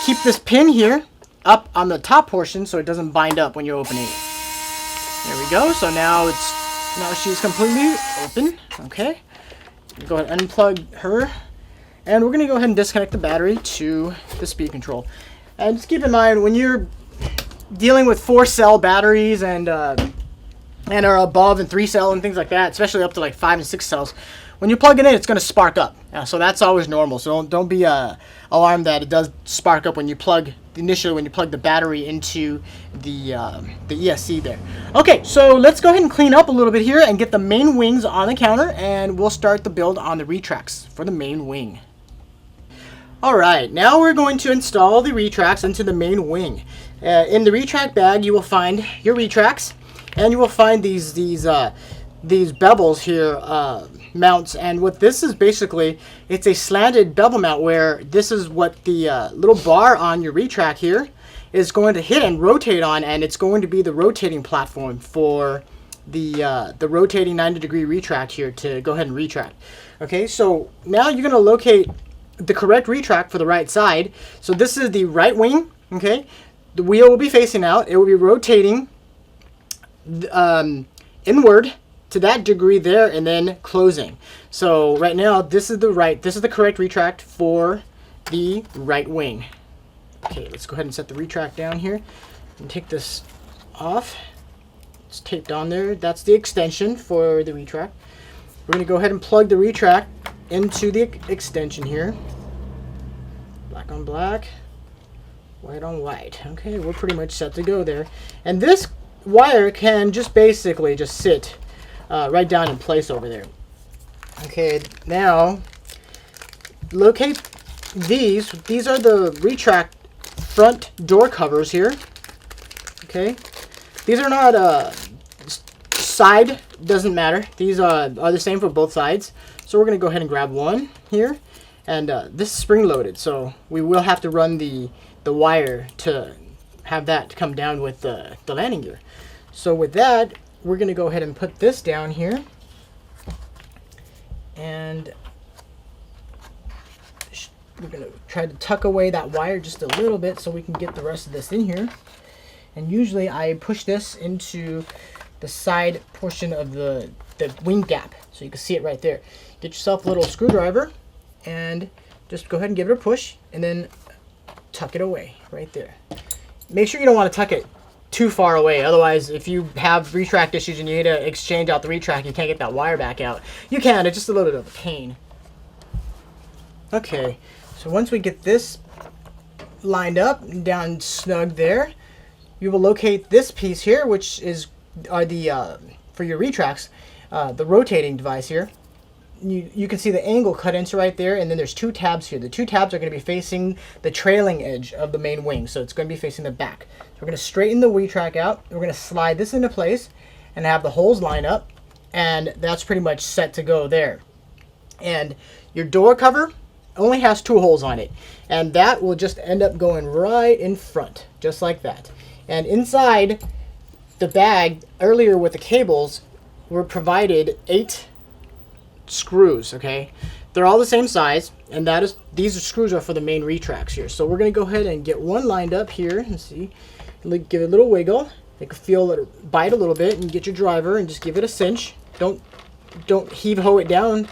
keep this pin here up on the top portion so it doesn't bind up when you're opening it. There we go. So now she's completely open. Okay. Go ahead and unplug her. And we're going to go ahead and disconnect the battery to the speed control. And just keep in mind, when you're dealing with 4-cell batteries and are above and 3-cell and things like that, especially up to like 5 and 6 cells, when you plug it in, it's going to spark up. So that's always normal. So don't be alarmed that it does spark up when you plug the battery into the ESC there. Okay, so let's go ahead and clean up a little bit here and get the main wings on the counter, and we'll start the build on the retracts for the main wing. Alright, now we're going to install the retracts into the main wing. In the retract bag, you will find your retracts, and you will find these bevels here, mounts. And what this is basically, it's a slanted bevel mount, where this is what the little bar on your retract here is going to hit and rotate on, and it's going to be the rotating platform for the rotating 90-degree retract here to go ahead and retract. Okay, so now you're going to locate the correct retract for the right side. So this is the right wing. Okay, the wheel will be facing out. It will be rotating inward to that degree there, and then closing. So right now this is the correct retract for the right wing. Okay, let's go ahead and set the retract down here and take this off. It's taped on there. That's the extension for the retract. We're going to go ahead and plug the retract into the extension here. Black on black, white on white. Okay, we're pretty much set to go there. And this wire can just basically just sit right down in place over there. Okay, now locate these. These are the retract front door covers here. Okay, these are not side, doesn't matter. These are the same for both sides. So we're going to go ahead and grab one here, and this is spring loaded, so we will have to run the wire to have that come down with the landing gear. So with that, we're going to go ahead and put this down here, and we're going to try to tuck away that wire just a little bit so we can get the rest of this in here. And usually I push this into the side portion of the wing gap, so you can see it right there. Get yourself a little screwdriver and just go ahead and give it a push, and then tuck it away right there. Make sure you don't want to tuck it too far away. Otherwise, if you have retract issues and you need to exchange out the retract, you can't get that wire back out. You can, it's just a little bit of a pain. Okay, so once we get this lined up and down snug there, you will locate this piece here, which is for your retracts, the rotating device here. You can see the angle cut into right there, and then there's two tabs here. The two tabs are going to be facing the trailing edge of the main wing, so it's going to be facing the back. So we're going to straighten the retract out. We're going to slide this into place and have the holes line up, and that's pretty much set to go there. And your door cover only has 2 holes on it, and that will just end up going right in front, just like that. And inside the bag, earlier with the cables, were provided 8 screws. Okay, they're all the same size, and these screws are for the main retracts here. So we're going to go ahead and get one lined up here and see, give it a little wiggle, make it feel it bite a little bit, and get your driver and just give it a cinch. Don't heave-ho it down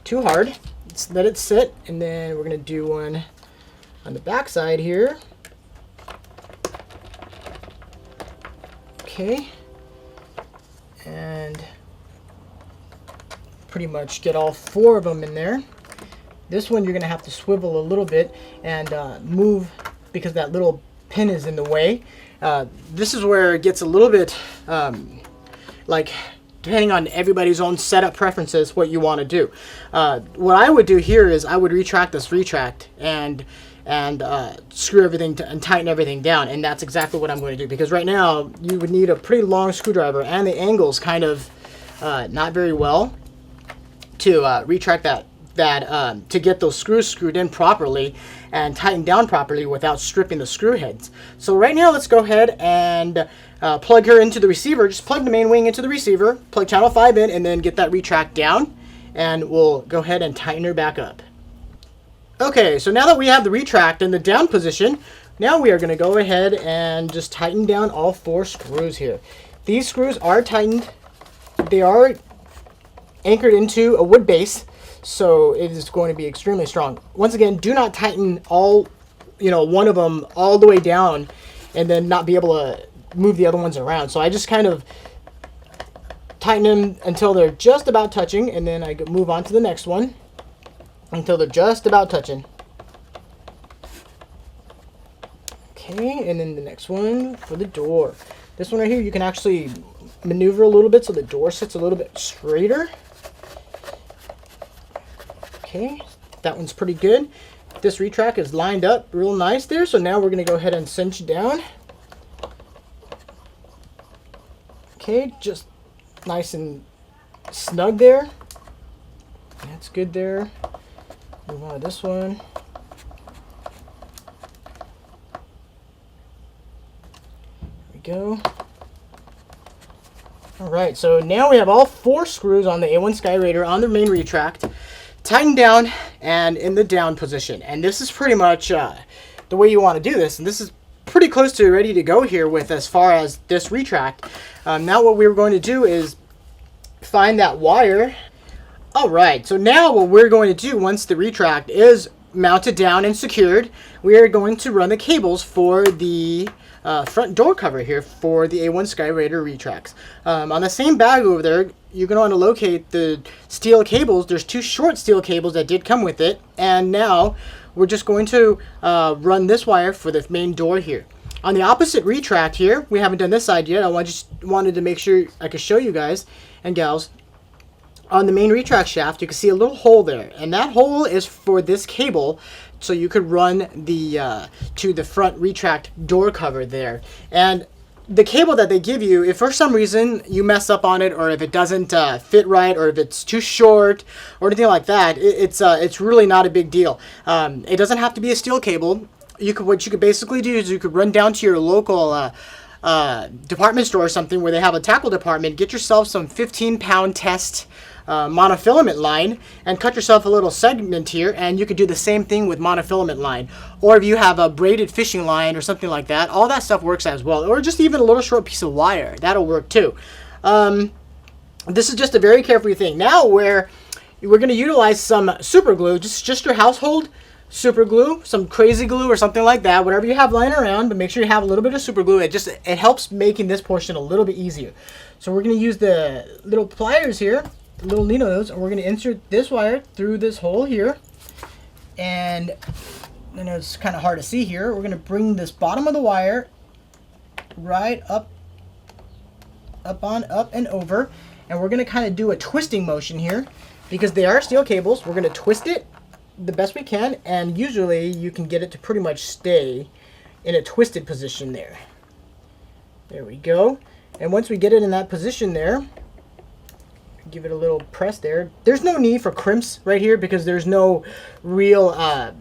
too hard. Just let it sit, and then we're going to do one on the back side here. Okay, and pretty much get all 4 of them in there. This one you're going to have to swivel a little bit and move because that little pin is in the way. This is where it gets a little bit like, depending on everybody's own setup preferences, what you want to do. What I would do here is I would retract this retract and screw everything and tighten everything down, and that's exactly what I'm going to do, because right now you would need a pretty long screwdriver, and the angle's kind of not very well to retract to get those screws screwed in properly and tightened down properly without stripping the screw heads. So right now, let's go ahead and plug her into the receiver. Just plug the main wing into the receiver, plug channel 5 in, and then get that retract down, and we'll go ahead and tighten her back up. Okay, so now that we have the retract in the down position, now we are going to go ahead and just tighten down all 4 screws here. These screws are tightened. They are anchored into a wood base, so it is going to be extremely strong. Once again, do not tighten one of them all the way down and then not be able to move the other ones around. So I just kind of tighten them until they're just about touching, and then I move on to the next one until they're just about touching. Okay, and then the next one for the door. This one right here, you can actually maneuver a little bit so the door sits a little bit straighter. Okay, that one's pretty good. This retract is lined up real nice there, so now we're going to go ahead and cinch down. Okay, just nice and snug there. That's good there. Move on to this one. There we go. Alright, so now we have all 4 screws on the A-1 Skyraider on the main retract, tightened down and in the down position. And this is pretty much the way you want to do this. And this is pretty close to ready to go here with as far as this retract. Now what we're going to do is find that wire. Alright, so now what we're going to do once the retract is mounted down and secured, we are going to run the cables for the front door cover here for the A-1 Skyraider retracts. On the same bag over there, you're going to want to locate the steel cables. There's 2 short steel cables that did come with it, and now we're just going to run this wire for the main door here. On the opposite retract here, we haven't done this side yet. I just wanted to make sure I could show you guys and gals. On the main retract shaft, you can see a little hole there, and that hole is for this cable, so you could run the to the front retract door cover there. And the cable that they give you, if for some reason you mess up on it, or if it doesn't fit right, or if it's too short, or anything like that, it's really not a big deal. It doesn't have to be a steel cable. What you could basically do is you could run down to your local department store or something where they have a tackle department, get yourself some 15-pound test monofilament line and cut yourself a little segment here, and you could do the same thing with monofilament line. Or if you have a braided fishing line or something like that, all that stuff works as well. Or just even a little short piece of wire, that'll work too. This is just a very careful thing. Now we're going to utilize some super glue, just your household super glue, some crazy glue or something like that, whatever you have lying around, but make sure you have a little bit of super glue. It helps making this portion a little bit easier. So we're going to use the little pliers here, the little needles, and we're going to insert this wire through this hole here. And I know it's kind of hard to see here. We're going to bring this bottom of the wire right up and over, and we're going to kind of do a twisting motion here because they are steel cables. We're going to twist it the best we can, and usually you can get it to pretty much stay in a twisted position there. There we go. And once we get it in that position there, give it a little press there. There's no need for crimps right here because there's no real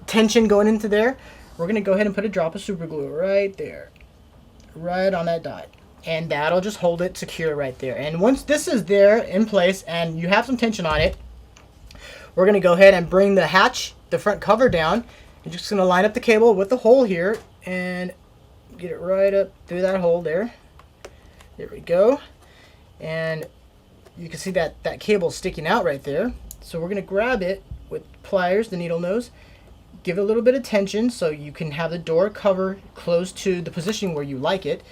tension going into there. We're going to go ahead and put a drop of super glue right there, right on that dot. And that'll just hold it secure right there. And once this is there in place and you have some tension on it, we're going to go ahead and bring the hatch, the front cover down. I'm just going to line up the cable with the hole here and get it right up through that hole there. There we go. And you can see that cable sticking out right there. So we're going to grab it with pliers, the needle nose, give it a little bit of tension so you can have the door cover close to the position where you like it.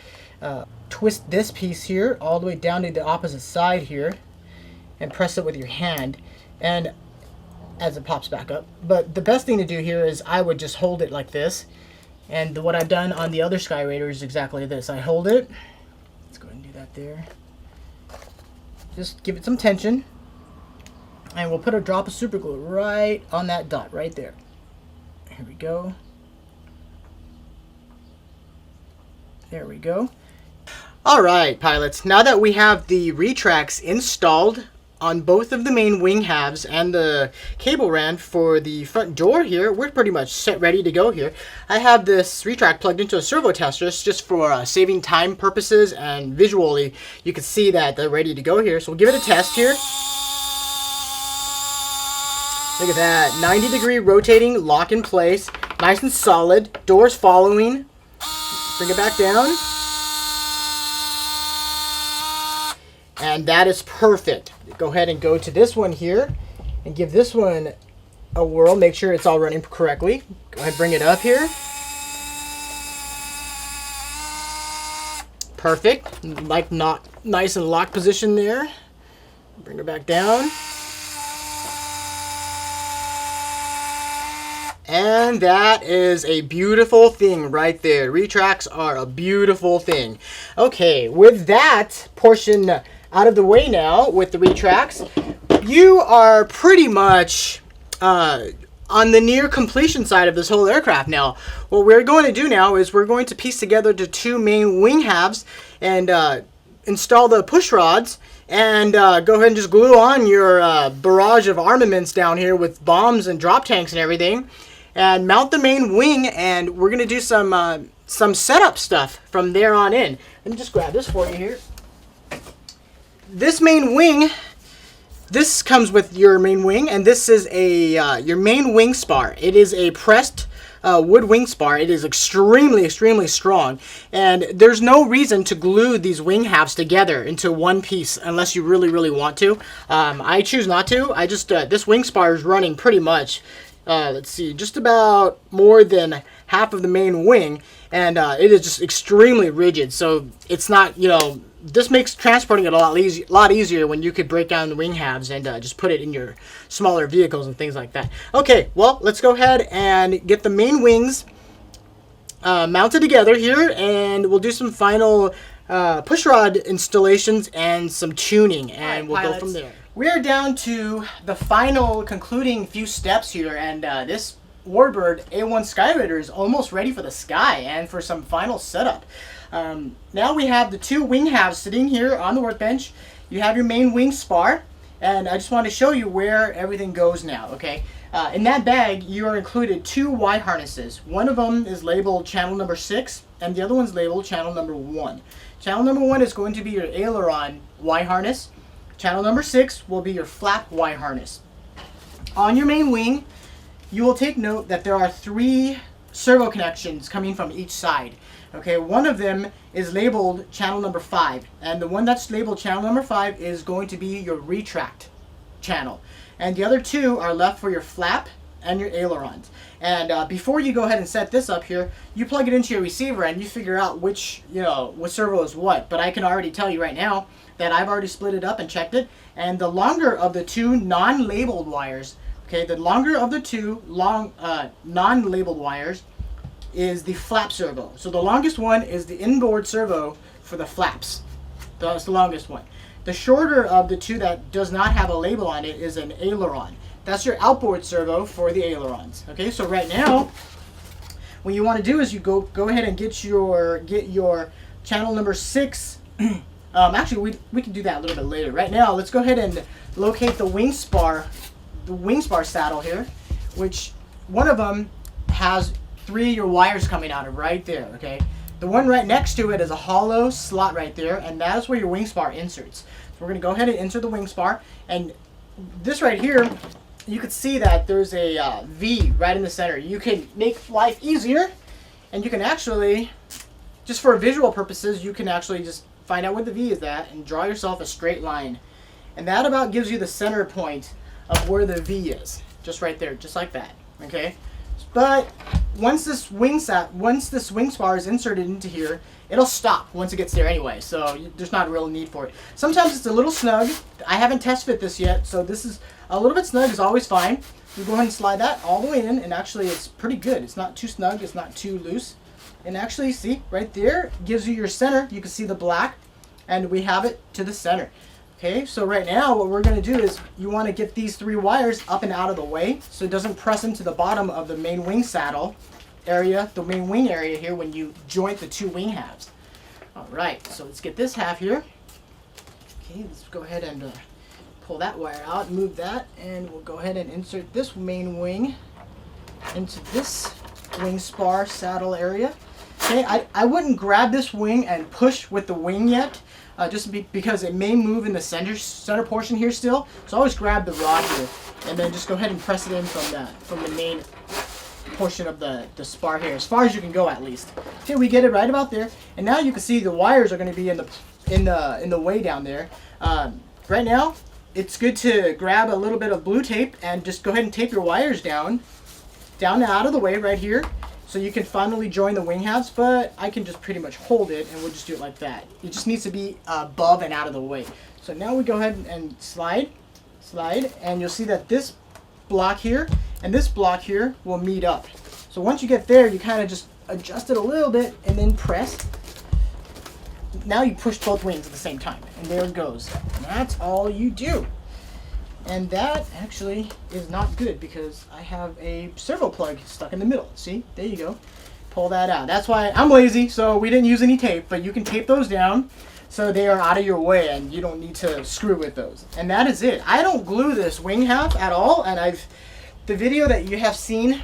Twist this piece here all the way down to the opposite side here and press it with your hand and as it pops back up. But the best thing to do here is I would just hold it like this, and what I've done on the other Skyraider is exactly this. I hold it, let's go ahead and do that there, just give it some tension, and we'll put a drop of super glue right on that dot right there. Here we go. There we go. Alright, pilots, now that we have the retracts installed on both of the main wing halves and the cable ran for the front door here, we're pretty much set ready to go here. I have this retract plugged into a servo tester just for saving time purposes, and visually you can see that they're ready to go here. So we'll give it a test here. Look at that, 90-degree rotating, lock in place, nice and solid, doors following. Bring it back down. And that is perfect. Go ahead and go to this one here and give this one a whirl. Make sure it's all running correctly. Go ahead and bring it up here. Perfect. Like not nice and locked position there. Bring it back down. And that is a beautiful thing right there. Retracts are a beautiful thing. Okay, with that portion out of the way now with the retracts, you are pretty much on the near completion side of this whole aircraft now. What we're going to do now is we're going to piece together the two main wing halves and install the push rods and go ahead and just glue on your barrage of armaments down here with bombs and drop tanks and everything, and mount the main wing, and we're going to do some setup stuff from there on in. Let me just grab this for you here. This main wing, this comes with your main wing, and this is a your main wing spar. It is a pressed wood wing spar. It is extremely strong, and there's no reason to glue these wing halves together into one piece unless you really want to. I choose not to. I just this wing spar is running pretty much, let's see, just about more than half of the main wing, and it is just extremely rigid. So it's not, you know, this makes transporting it a lot easier when you could break down the wing halves and just put it in your smaller vehicles and things like that. Okay, well, let's go ahead and get the main wings mounted together here, and we'll do some final push rod installations and some tuning, and we'll go from there. We are down to the final concluding few steps here, and this Warbird A-1 Skyraider is almost ready for the sky and for some final setup. Now we have the two wing halves sitting here on the workbench. You have your main wing spar, and I just want to show you where everything goes now, okay? In that bag, you are included two Y harnesses. One of them is labeled channel number 6, and the other one's labeled channel number 1. Channel number 1 is going to be your aileron Y harness. Channel number 6 will be your flap Y harness. On your main wing, you will take note that there are 3 servo connections coming from each side. Okay, one of them is labeled channel number 5, and the one that's labeled channel number 5 is going to be your retract channel. And the other 2 are left for your flap and your ailerons. And before you go ahead and set this up here, you plug it into your receiver and you figure out which, what servo is what. But I can already tell you right now that I've already split it up and checked it. And the longer of the two non-labeled wires, okay, the longer of the two non-labeled wires is the flap servo. So the longest one is the inboard servo for the flaps. That's the longest one. The shorter of the two that does not have a label on it is an aileron. That's your outboard servo for the ailerons. Okay, so right now, what you want to do is you go ahead and get your channel number 6. Actually, we can do that a little bit later. Right now, let's go ahead and locate the wing spar saddle here, which one of them has 3 of your wires coming out of right there. Okay, the one right next to it is a hollow slot right there, and that is where your wing spar inserts. So we're going to go ahead and insert the wing spar, and this right here, you can see that there's a V right in the center. You can make life easier, and you can actually, just for visual purposes, you can actually just find out what the V is at and draw yourself a straight line. And that about gives you the center point of where the V is. Just right there, just like that. Okay? But once this wing spar is inserted into here, it'll stop once it gets there anyway. So there's not a real need for it. Sometimes it's a little snug. I haven't test fit this yet, so this is a little bit snug is always fine. You go ahead and slide that all the way in, and actually it's pretty good. It's not too snug, it's not too loose. And actually, see, right there gives you your center. You can see the black, and we have it to the center. Okay, so right now what we're going to do is you want to get these 3 wires up and out of the way so it doesn't press into the bottom of the main wing saddle area, the main wing area here when you joint the 2 wing halves. Alright, so let's get this half here. Okay, let's go ahead and pull that wire out and move that, and we'll go ahead and insert this main wing into this wing spar saddle area. Okay, I wouldn't grab this wing and push with the wing yet, because it may move in the center portion here still. So always grab the rod here, and then just go ahead and press it in from the main portion of the spar here, as far as you can go at least. Okay, we get it right about there, and now you can see the wires are going to be in the way down there. Right now, it's good to grab a little bit of blue tape and just go ahead and tape your wires down and out of the way right here, so you can finally join the wing halves. But I can just pretty much hold it, and we'll just do it like that. It just needs to be above and out of the way. So now we go ahead and slide, and you'll see that this block here and this block here will meet up. So once you get there, you kind of just adjust it a little bit and then press. Now you push both wings at the same time, and there it goes. And that's all you do. And that actually is not good because I have a servo plug stuck in the middle. See, there you go. Pull that out. That's why I'm lazy, so we didn't use any tape, but you can tape those down so they are out of your way and you don't need to screw with those. And that is it. I don't glue this wing half at all, and the video that you have seen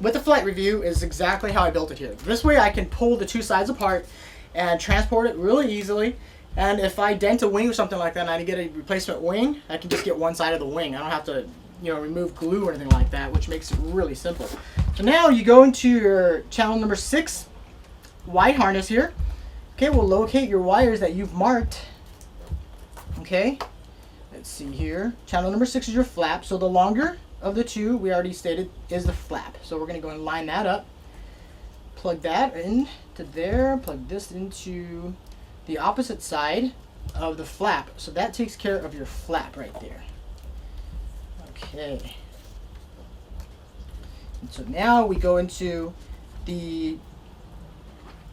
with the flight review is exactly how I built it here. This way I can pull the 2 sides apart and transport it really easily. And if I dent a wing or something like that and I get a replacement wing, I can just get one side of the wing. I don't have to, remove glue or anything like that, which makes it really simple. So now you go into your channel number 6 wide harness here. Okay, we'll locate your wires that you've marked. Okay, let's see here. Channel number 6 is your flap. So the longer of the 2, we already stated, is the flap. So we're going to go and line that up. Plug that in to there. Plug this into the opposite side of the flap. So that takes care of your flap right there. Okay. And so now we go into the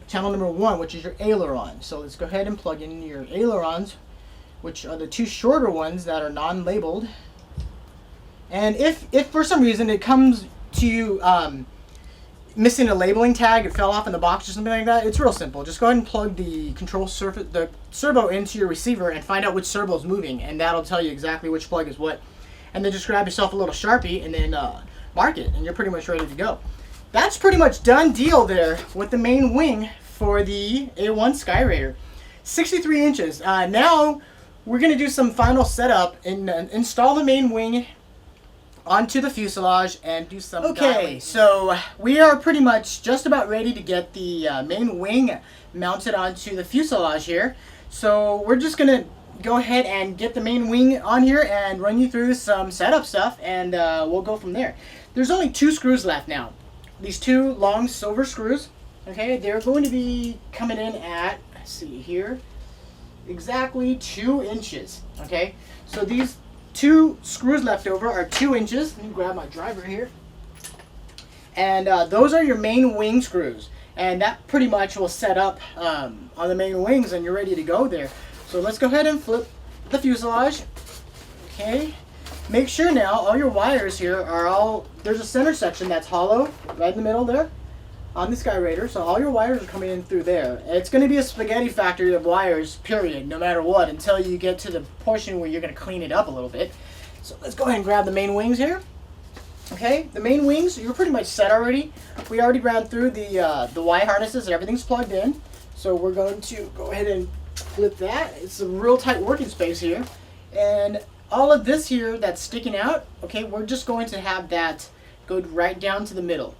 channel number 1, which is your aileron. So let's go ahead and plug in your ailerons, which are the 2 shorter ones that are non-labeled. And if for some reason it comes to you missing a labeling tag, it fell off in the box or something like that, it's real simple. Just go ahead and plug the the servo into your receiver and find out which servo is moving, and that'll tell you exactly which plug is what. And then just grab yourself a little Sharpie and then mark it, and you're pretty much ready to go. That's pretty much done deal there with the main wing for the A-1 Skyraider. 63 inches. Now we're going to do some final setup and install the main wing onto the fuselage and do some dialing. So we are pretty much just about ready to get the main wing mounted onto the fuselage here. So we're just gonna go ahead and get the main wing on here and run you through some setup stuff, and we'll go from there. There's only 2 screws left now. These 2 long silver screws, okay, they're going to be coming in at, let's see here, exactly 2 inches, okay? So these 2 screws left over are 2 inches. Let me grab my driver here. And those are your main wing screws. And that pretty much will set up on the main wings, and you're ready to go there. So let's go ahead and flip the fuselage. Okay. Make sure now all your wires here are all, there's a center section that's hollow right in the middle there on the Skyraider. So all your wires are coming in through there. It's going to be a spaghetti factory of wires, period, no matter what, until you get to the portion where you're going to clean it up a little bit. So let's go ahead and grab the main wings here. Okay, the main wings, you're pretty much set already. We already ran through the Y harnesses and everything's plugged in. So we're going to go ahead and flip that. It's a real tight working space here. And all of this here that's sticking out, okay, we're just going to have that go right down to the middle.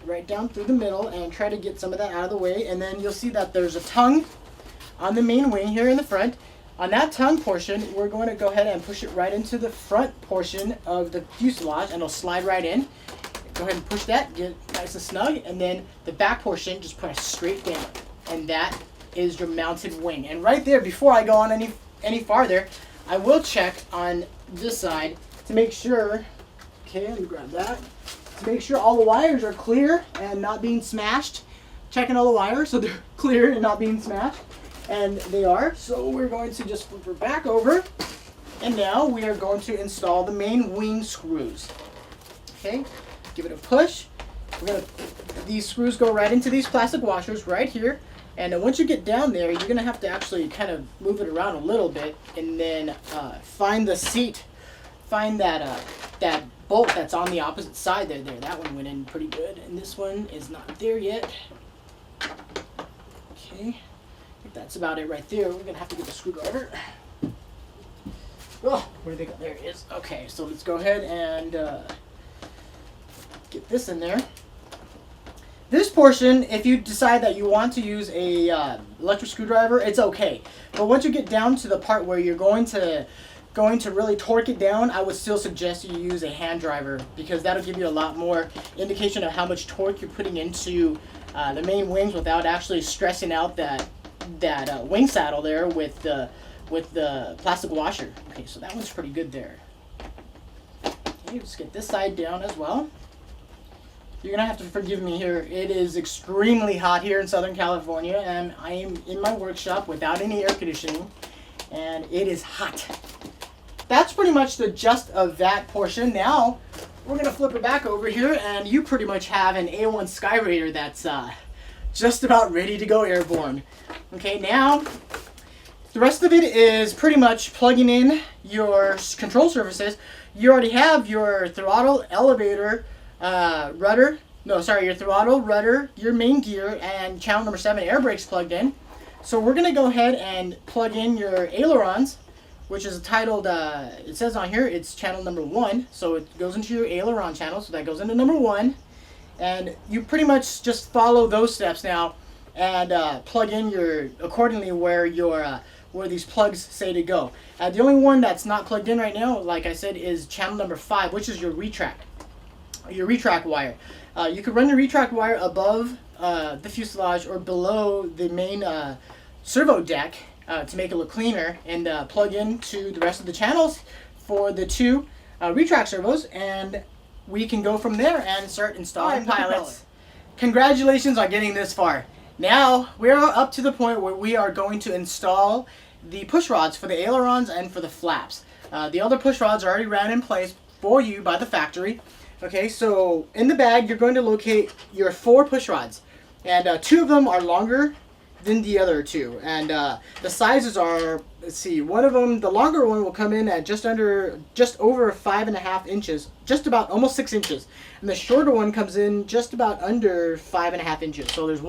Right down through the middle, and try to get some of that out of the way. And then you'll see that there's a tongue on the main wing here in the front. On that tongue portion, we're going to go ahead and push it right into the front portion of the fuselage, and it'll slide right in. Go ahead and push that, get it nice and snug, and then the back portion, just press straight down. And that is your mounted wing. And right there, before I go on any farther, I will check on this side to make sure, okay, let me grab that, to make sure all the wires are clear and not being smashed. Checking all the wires so they're clear and not being smashed. And they are. So we're going to just flip it back over. And now we are going to install the main wing screws. Okay, give it a push. These screws go right into these plastic washers right here. And once you get down there, you're going to have to actually kind of move it around a little bit, and then find the seat, find that that bolt that's on the opposite side there. That one went in pretty good, and this one is not there yet. Okay, I think that's about it right there. We're going to have to get the screwdriver. Oh, where did they go? There it is. Okay, so let's go ahead and get this in there. This portion, if you decide that you want to use a electric screwdriver, it's okay. But once you get down to the part where you're going to really torque it down, I would still suggest you use a hand driver, because that'll give you a lot more indication of how much torque you're putting into the main wings without actually stressing out that wing saddle there with the plastic washer. Okay, so that one's pretty good there. Okay, let's get this side down as well. You're going to have to forgive me here. It is extremely hot here in Southern California, and I am in my workshop without any air conditioning, and it is hot. That's pretty much the gist of that portion. Now, we're going to flip it back over here, and you pretty much have an A-1 Skyraider that's just about ready to go airborne. Okay, now, the rest of it is pretty much plugging in your control surfaces. You already have your throttle, elevator, your throttle, rudder, your main gear, and channel number 7 air brakes plugged in. So we're going to go ahead and plug in your ailerons, which is titled, it says on here, it's channel number 1. So it goes into your aileron channel, so that goes into number 1. And you pretty much just follow those steps now and plug in accordingly where these plugs say to go. The only one that's not plugged in right now, like I said, is channel number 5, which is your retract. Your retract wire. You could run your retract wire above the fuselage or below the main servo deck to make it look cleaner, and plug into the rest of the channels for the 2 retract servos, and we can go from there and start installing pilots. Congratulations on getting this far. Now we're up to the point where we are going to install the push rods for the ailerons and for the flaps. The other push rods are already ran in place for you by the factory. Okay, so in the bag, you're going to locate your 4 push rods, and 2 of them are longer than the other 2, and the sizes are, let's see, one of them, the longer one will come in at just over 5.5 inches, just about almost 6 inches, and the shorter one comes in just about under 5.5 inches. So there's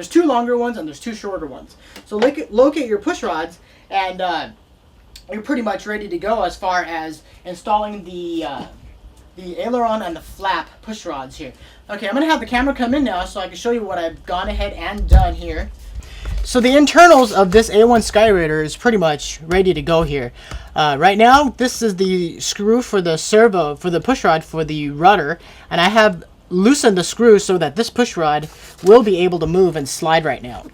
2 longer ones, and there's 2 shorter ones. So locate your push rods, and you're pretty much ready to go as far as installing the aileron and the flap push rods here. Okay, I'm going to have the camera come in now so I can show you what I've gone ahead and done here. So the internals of this A-1 Skyraider is pretty much ready to go here. Right now, this is the screw for the servo, for the push rod for the rudder, and I have loosened the screw so that this push rod will be able to move and slide right now.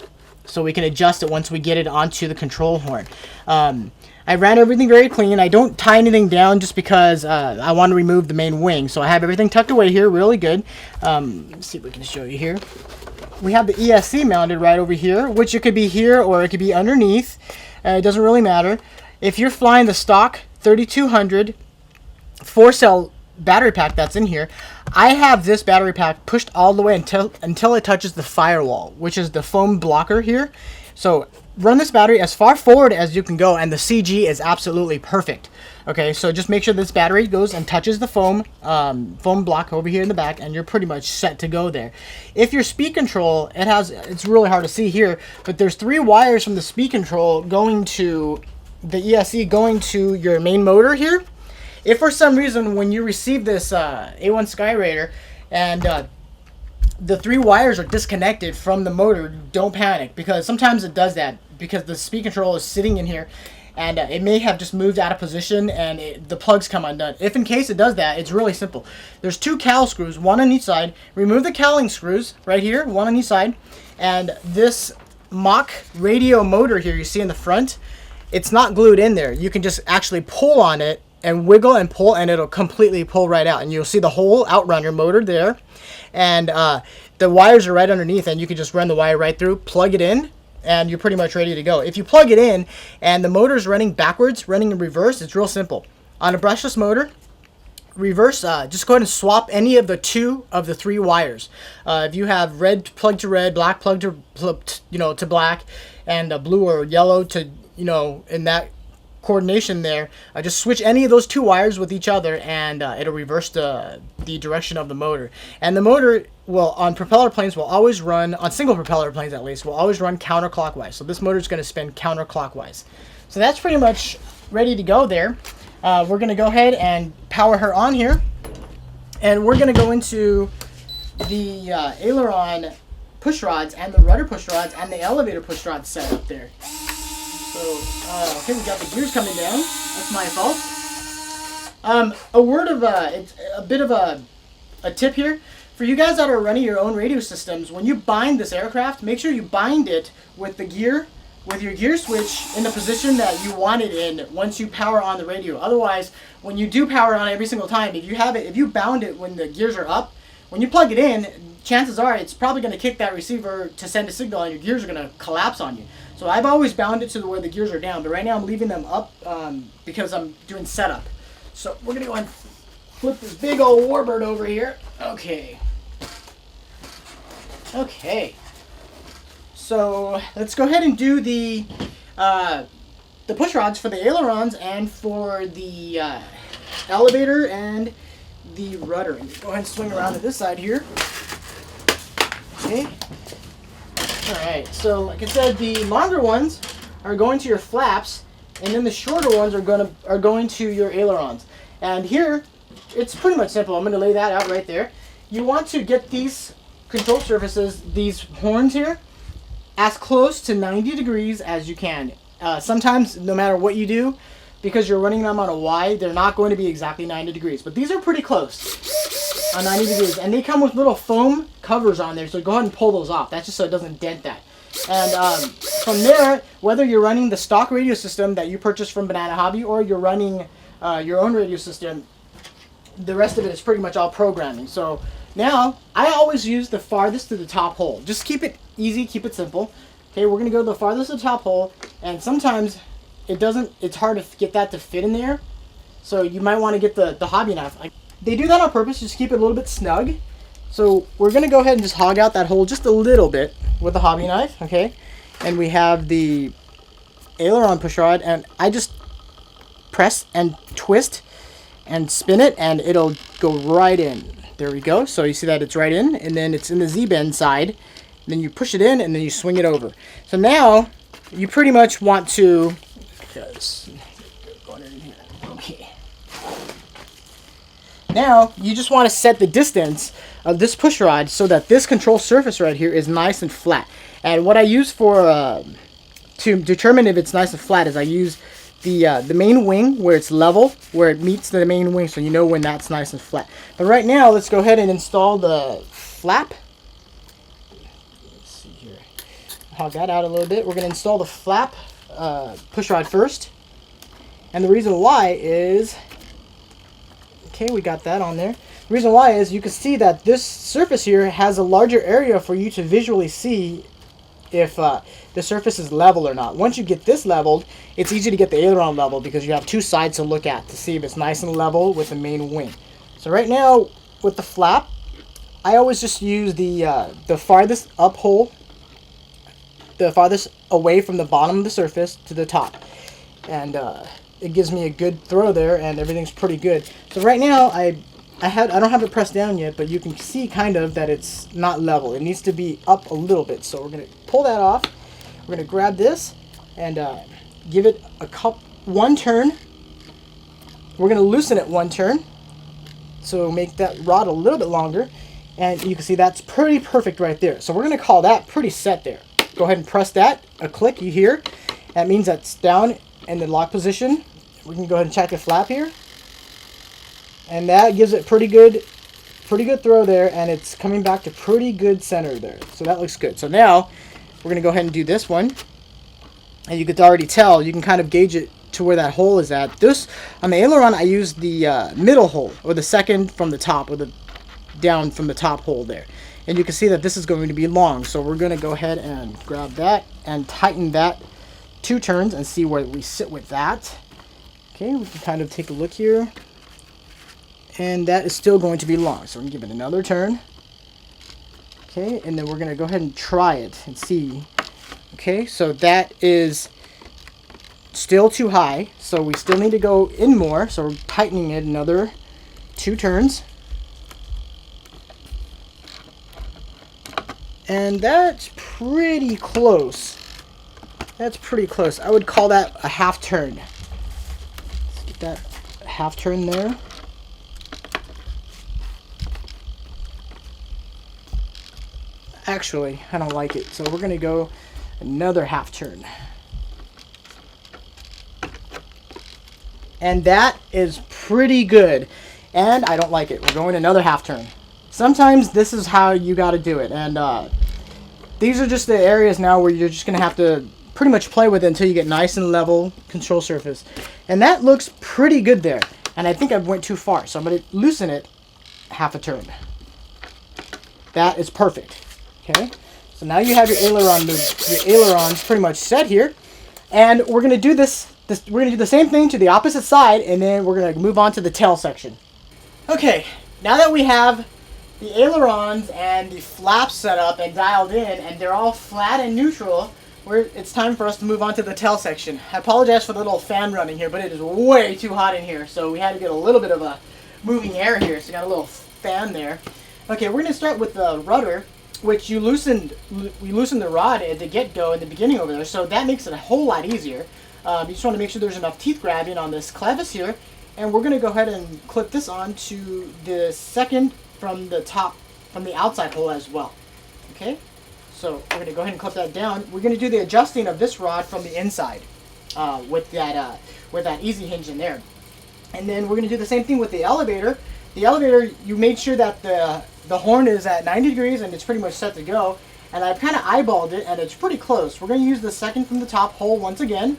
So we can adjust it once we get it onto the control horn. I ran everything very clean. I don't tie anything down just because I want to remove the main wing. So I have everything tucked away here really good. Let's see if we can show you here. We have the ESC mounted right over here, which it could be here or it could be underneath. It doesn't really matter. If you're flying the stock 3200 4-cell battery pack that's in here, I have this battery pack pushed all the way until it touches the firewall, which is the foam blocker here. So run this battery as far forward as you can go, and the CG is absolutely perfect. Okay, so just make sure this battery goes and touches the foam block over here in the back, and you're pretty much set to go there. If your speed control, it's really hard to see here, but there's 3 wires from the speed control going to the ESC going to your main motor here. If for some reason when you receive this A-1 Skyraider and the 3 wires are disconnected from the motor, don't panic, because sometimes it does that because the speed control is sitting in here and it may have just moved out of position and the plugs come undone. If in case it does that, it's really simple. There's 2 cowl screws, one on each side. Remove the cowling screws right here, one on each side, and this mock radio motor here you see in the front, it's not glued in there. You can just actually pull on it and wiggle and pull, and it'll completely pull right out, and you'll see the whole outrunner motor there, and the wires are right underneath, and you can just run the wire right through, plug it in, and you're pretty much ready to go. If you plug it in and the motor's running backwards, running in reverse, it's real simple. On a brushless motor, reverse, just go ahead and swap any of the 2 of the 3 wires. If you have red plug to red, black plug to to black, and blue or yellow to in that coordination there, just switch any of those 2 wires with each other, and it'll reverse the direction of the motor. And the motor will, on propeller planes, will always run, on single propeller planes at least, will always run counterclockwise. So this motor is going to spin counterclockwise. So that's pretty much ready to go there. We're going to go ahead and power her on here, and we're going to go into the aileron push rods and the rudder push rods and the elevator push rods set up there. So, okay, we got the gears coming down. That's my fault. It's a bit of a tip here. For you guys that are running your own radio systems, when you bind this aircraft, make sure you bind it with your gear switch in the position that you want it in once you power on the radio. Otherwise, when you do power on every single time, if you bound it when the gears are up, when you plug it in, chances are it's probably going to kick that receiver to send a signal, and your gears are going to collapse on you. So I've always bound it to where the gears are down, but right now I'm leaving them up because I'm doing setup. So we're going to go and flip this big old warbird over here. Okay. So let's go ahead and do the push rods for the ailerons and for the elevator and the rudder. Go ahead and swing around to this side here. Okay. Alright, so like I said, the longer ones are going to your flaps, and then the shorter ones are going to your ailerons. And here, it's pretty much simple. I'm going to lay that out right there. You want to get these control surfaces, these horns here, as close to 90 degrees as you can. Sometimes, no matter what you do, because you're running them on a Y, they're not going to be exactly 90 degrees. But these are pretty close on 90 degrees. And they come with little foam covers on there, so go ahead and pull those off. That's just so it doesn't dent that. And from there, whether you're running the stock radio system that you purchased from Banana Hobby or you're running your own radio system, the rest of it is pretty much all programming. So now, I always use the farthest to the top hole. Just keep it easy, keep it simple. Okay, we're going to go to the farthest to the top hole, and sometimes it's hard to get that to fit in there. So you might want to get the hobby knife. They do that on purpose, just keep it a little bit snug. So we're going to go ahead and just hog out that hole just a little bit with the hobby knife, okay? And we have the aileron push rod, and I just press and twist and spin it, and it'll go right in. There we go. So you see that it's right in, and then it's in the Z-bend side. And then you push it in, and then you swing it over. So now you pretty much want to. Okay. Now you just want to set the distance of this push rod so that this control surface right here is nice and flat. And what I use for to determine if it's nice and flat is I use the main wing where it's level, where it meets the main wing, so you know when that's nice and flat. But right now, let's go ahead and install the flap. Let's see here. Hog that out a little bit. We're going to install the flap push rod first. And the reason why is, okay, we got that on there. The reason why is you can see that this surface here has a larger area for you to visually see if the surface is level or not. Once you get this leveled, it's easy to get the aileron level because you have two sides to look at to see if it's nice and level with the main wing. So right now with the flap, I always just use the farthest up hole, the farthest away from the bottom of the surface to the top, and it gives me a good throw there, and everything's pretty good. So right now I don't have it pressed down yet, but you can see kind of that it's not level. It needs to be up a little bit. So we're going to pull that off. We're going to grab this and give it one turn. We're going to loosen it one turn. So make that rod a little bit longer. And you can see that's pretty perfect right there. So we're going to call that pretty set there. Go ahead and press that. A click you hear. That means that's down in the lock position. We can go ahead and check the flap here. And that gives it pretty good throw there, and it's coming back to pretty good center there. So that looks good. So now we're going to go ahead and do this one. And you could already tell, you can kind of gauge it to where that hole is at. This, on the aileron, I used the middle hole, or the second from the top, or the down from the top hole there. And you can see that this is going to be long. So we're going to go ahead and grab that and tighten that 2 turns and see where we sit with that. Okay, we can kind of take a look here. And that is still going to be long. So we're going to give it another turn. Okay, and then we're going to go ahead and try it and see. Okay, so that is still too high. So we still need to go in more. So we're tightening it another 2 turns. And that's pretty close. That's pretty close. I would call that a half turn. Let's get that half turn there. Actually, I don't like it, so we're going to go another half turn. And that is pretty good. And I don't like it. We're going another half turn. Sometimes this is how you got to do it. And these are just the areas now where you're just going to have to pretty much play with it until you get nice and level control surface. And that looks pretty good there. And I think I went too far, so I'm going to loosen it half a turn. That is perfect. Okay, so now you have your ailerons pretty much set here, and we're gonna do this. We're gonna do the same thing to the opposite side, and then we're gonna move on to the tail section. Okay, now that we have the ailerons and the flaps set up and dialed in, and they're all flat and neutral, it's time for us to move on to the tail section. I apologize for the little fan running here, but it is way too hot in here, so we had to get a little bit of a moving air here. So we got a little fan there. Okay, we're gonna start with the rudder, which we loosened the rod at the get-go in the beginning over there, so that makes it a whole lot easier. You just want to make sure there's enough teeth grabbing on this clevis here, and we're going to go ahead and clip this on to the second from the top, from the outside hole as well. Okay, so we're going to go ahead and clip that down. We're going to do the adjusting of this rod from the inside with that easy hinge in there, and then we're going to do the same thing with the elevator. The elevator, you made sure that the horn is at 90 degrees and it's pretty much set to go. And I've kind of eyeballed it and it's pretty close. We're going to use the second from the top hole once again.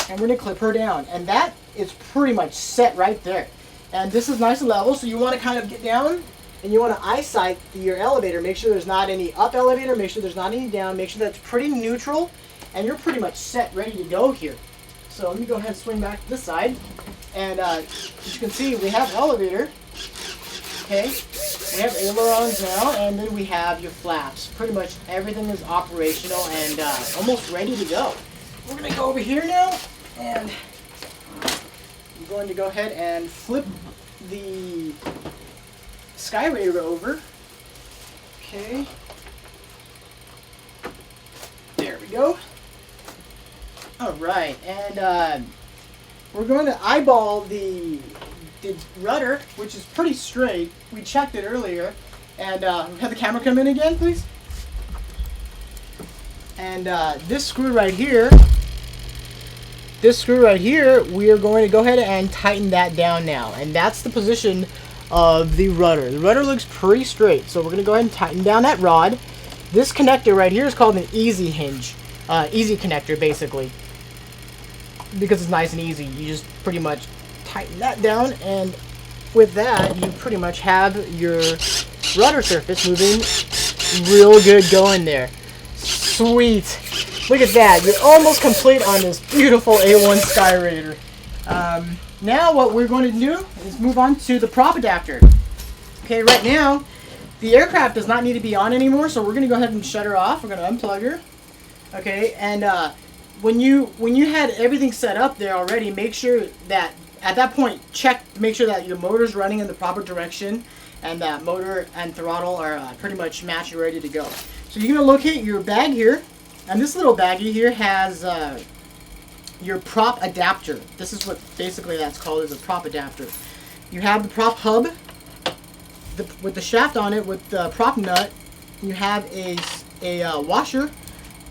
And we're going to clip her down. And that is pretty much set right there. And this is nice and level, so you want to kind of get down and you want to eyesight your elevator. Make sure there's not any up elevator. Make sure there's not any down. Make sure that's pretty neutral. And you're pretty much set, ready to go here. So let me go ahead and swing back to this side. And as you can see, we have elevator. Okay, we have ailerons now, and then we have your flaps. Pretty much everything is operational and almost ready to go. We're going to go over here now, and I'm going to go ahead and flip the Skyraider over. Okay, there we go. Alright, and we're going to eyeball the rudder, which is pretty straight. We checked it earlier. And have the camera come in again, please. And this screw right here, we are going to go ahead and tighten that down now. And that's the position of the rudder. The rudder looks pretty straight, so we're going to go ahead and tighten down that rod. This connector right here is called an easy hinge, easy connector basically, because it's nice and easy. You just pretty much tighten that down, and with that, you pretty much have your rudder surface moving real good going there. Sweet. Look at that. You're almost complete on this beautiful A-1 Skyraider. Now what we're going to do is move on to the prop adapter. Okay, right now, the aircraft does not need to be on anymore, so we're going to go ahead and shut her off. We're going to unplug her. Okay, and when you had everything set up there already, make sure that at that point, make sure that your motor's running in the proper direction, and that motor and throttle are pretty much matched and ready to go. So you're going to locate your bag here, and this little baggie here has your prop adapter. This is what basically that's called, is a prop adapter. You have the prop hub with the shaft on it with the prop nut. You have a washer.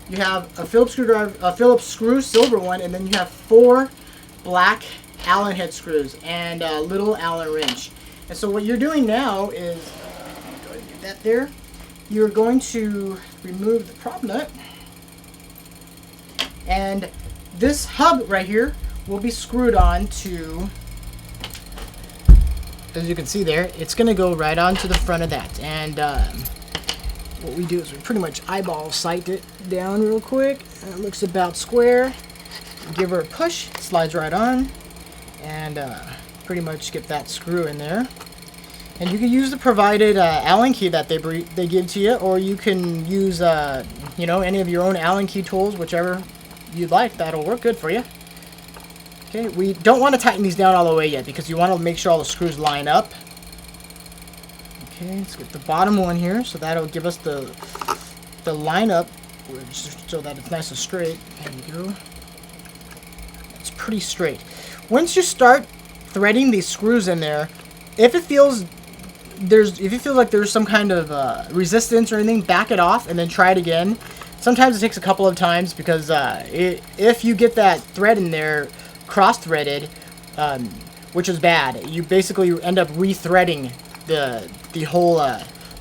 You have a Phillips screw, silver one, and then you have 4 black Allen head screws and a little Allen wrench. And so what you're doing now is, go ahead and get that there. You're going to remove the prop nut, and this hub right here will be screwed on to, as you can see there, it's going to go right onto the front of that. And what we do is we pretty much eyeball sight it down real quick. It looks about square. Give her a push, it slides right on, and pretty much get that screw in there. And you can use the provided Allen key that they give to you, or you can use you know, any of your own Allen key tools, whichever you'd like. That'll work good for you. Okay, we don't want to tighten these down all the way yet because you want to make sure all the screws line up. Okay, let's get the bottom one here, so that'll give us the line up, so that it's nice and straight. There you go. It's pretty straight. Once you start threading these screws in there, if you feel like there's some kind of resistance or anything, back it off and then try it again. Sometimes it takes a couple of times because if you get that thread in there cross-threaded, which is bad, you basically end up re-threading the whole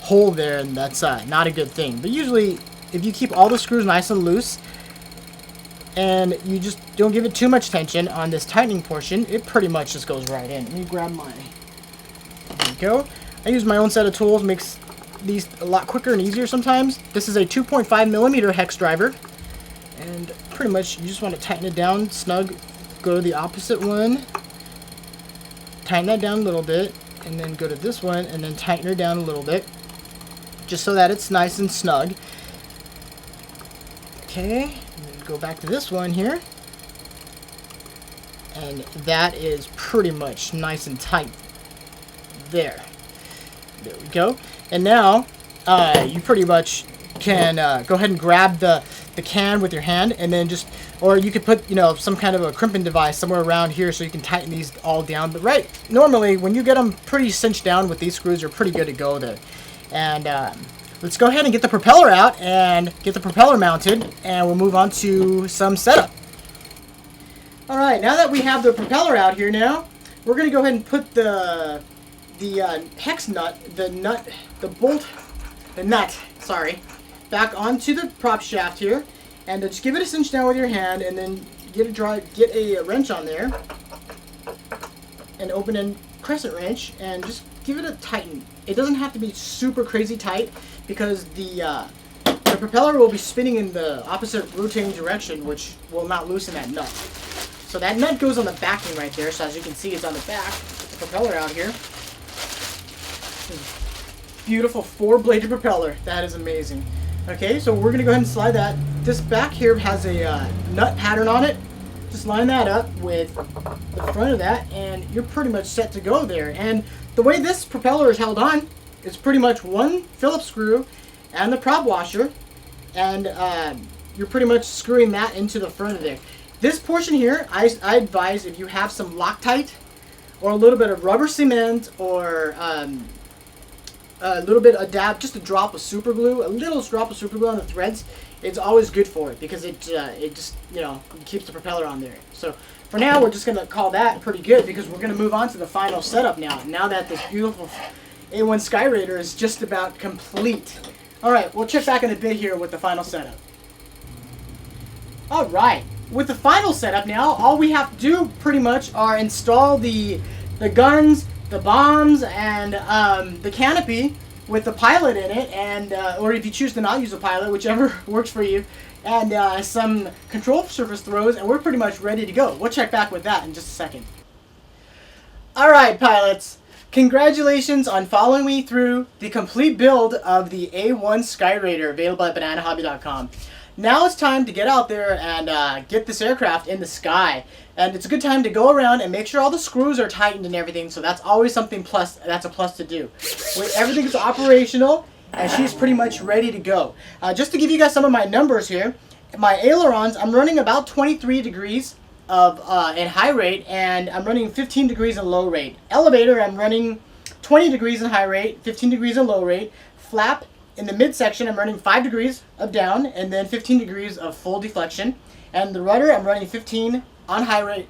hole there, and that's not a good thing. But usually, if you keep all the screws nice and loose, and you just don't give it too much tension on this tightening portion, it pretty much just goes right in. Let me grab my... There we go. I use my own set of tools, makes these a lot quicker and easier sometimes. This is a 2.5mm hex driver, and pretty much you just want to tighten it down snug. Go to the opposite one, tighten that down a little bit, and then go to this one and then tighten her down a little bit, just so that it's nice and snug. Okay, and then go back to this one here, and that is pretty much nice and tight. There we go. And now you pretty much can go ahead and grab the can with your hand, and then just, or you could put, you know, some kind of a crimping device somewhere around here so you can tighten these all down. But normally when you get them pretty cinched down with these screws, you're pretty good to go there. And let's go ahead and get the propeller out and get the propeller mounted, and we'll move on to some setup. Alright, now that we have the propeller out here now, we're going to go ahead and put the hex nut, the nut, back onto the prop shaft here, and just give it a cinch down with your hand, and then get a wrench on there, an open-end crescent wrench, and just give it a tighten. It doesn't have to be super crazy tight because the propeller will be spinning in the opposite rotating direction, which will not loosen that nut. So that nut goes on the backing right there. So as you can see, it's on the back. The propeller out here. Beautiful 4-bladed propeller. That is amazing. Okay, so we're gonna go ahead and slide that. This back here has a nut pattern on it. Just line that up with the front of that, and you're pretty much set to go there. And the way this propeller is held on, it's pretty much one Phillips screw and the prop washer, and you're pretty much screwing that into the front of there. This portion here, I advise, if you have some Loctite or a little bit of rubber cement or a little bit of dab, just a drop of super glue, a little drop of super glue on the threads, it's always good for it because it just, you know, keeps the propeller on there. So for now, we're just going to call that pretty good because we're going to move on to the final setup now that this beautiful A-1 Skyraider is just about complete. Alright, we'll check back in a bit here with the final setup. Alright, with the final setup now, all we have to do pretty much are install the guns, the bombs, and the canopy with the pilot in it, and or if you choose to not use a pilot, whichever works for you, and some control surface throws, and we're pretty much ready to go. We'll check back with that in just a second. Alright, pilots. Congratulations on following me through the complete build of the A-1 Skyraider available at bananahobby.com. Now it's time to get out there and get this aircraft in the sky. And it's a good time to go around and make sure all the screws are tightened and everything, so that's always something plus. That's a plus to do. Everything is operational, and she's pretty much ready to go. Just to give you guys some of my numbers here, my ailerons, I'm running about 23 degrees of in high rate, and I'm running 15 degrees in low rate. Elevator, I'm running 20 degrees in high rate, 15 degrees in low rate. Flap, in the midsection, I'm running 5 degrees of down, and then 15 degrees of full deflection. And the rudder, I'm running 15 on high rate,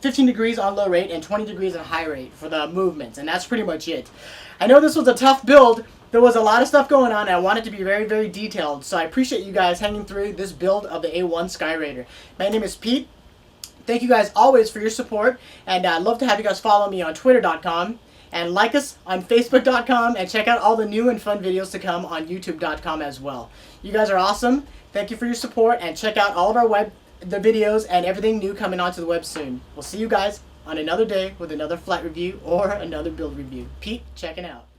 15 degrees on low rate, and 20 degrees on high rate for the movements. And that's pretty much it. I know this was a tough build. There was a lot of stuff going on, and I wanted to be very, very detailed. So I appreciate you guys hanging through this build of the A-1 Skyraider. My name is Pete. Thank you guys always for your support, and I'd love to have you guys follow me on twitter.com, and like us on facebook.com, and check out all the new and fun videos to come on youtube.com as well. You guys are awesome. Thank you for your support, and check out all of our the videos and everything new coming onto the web soon. We'll see you guys on another day with another flight review or another build review. Pete, checking out.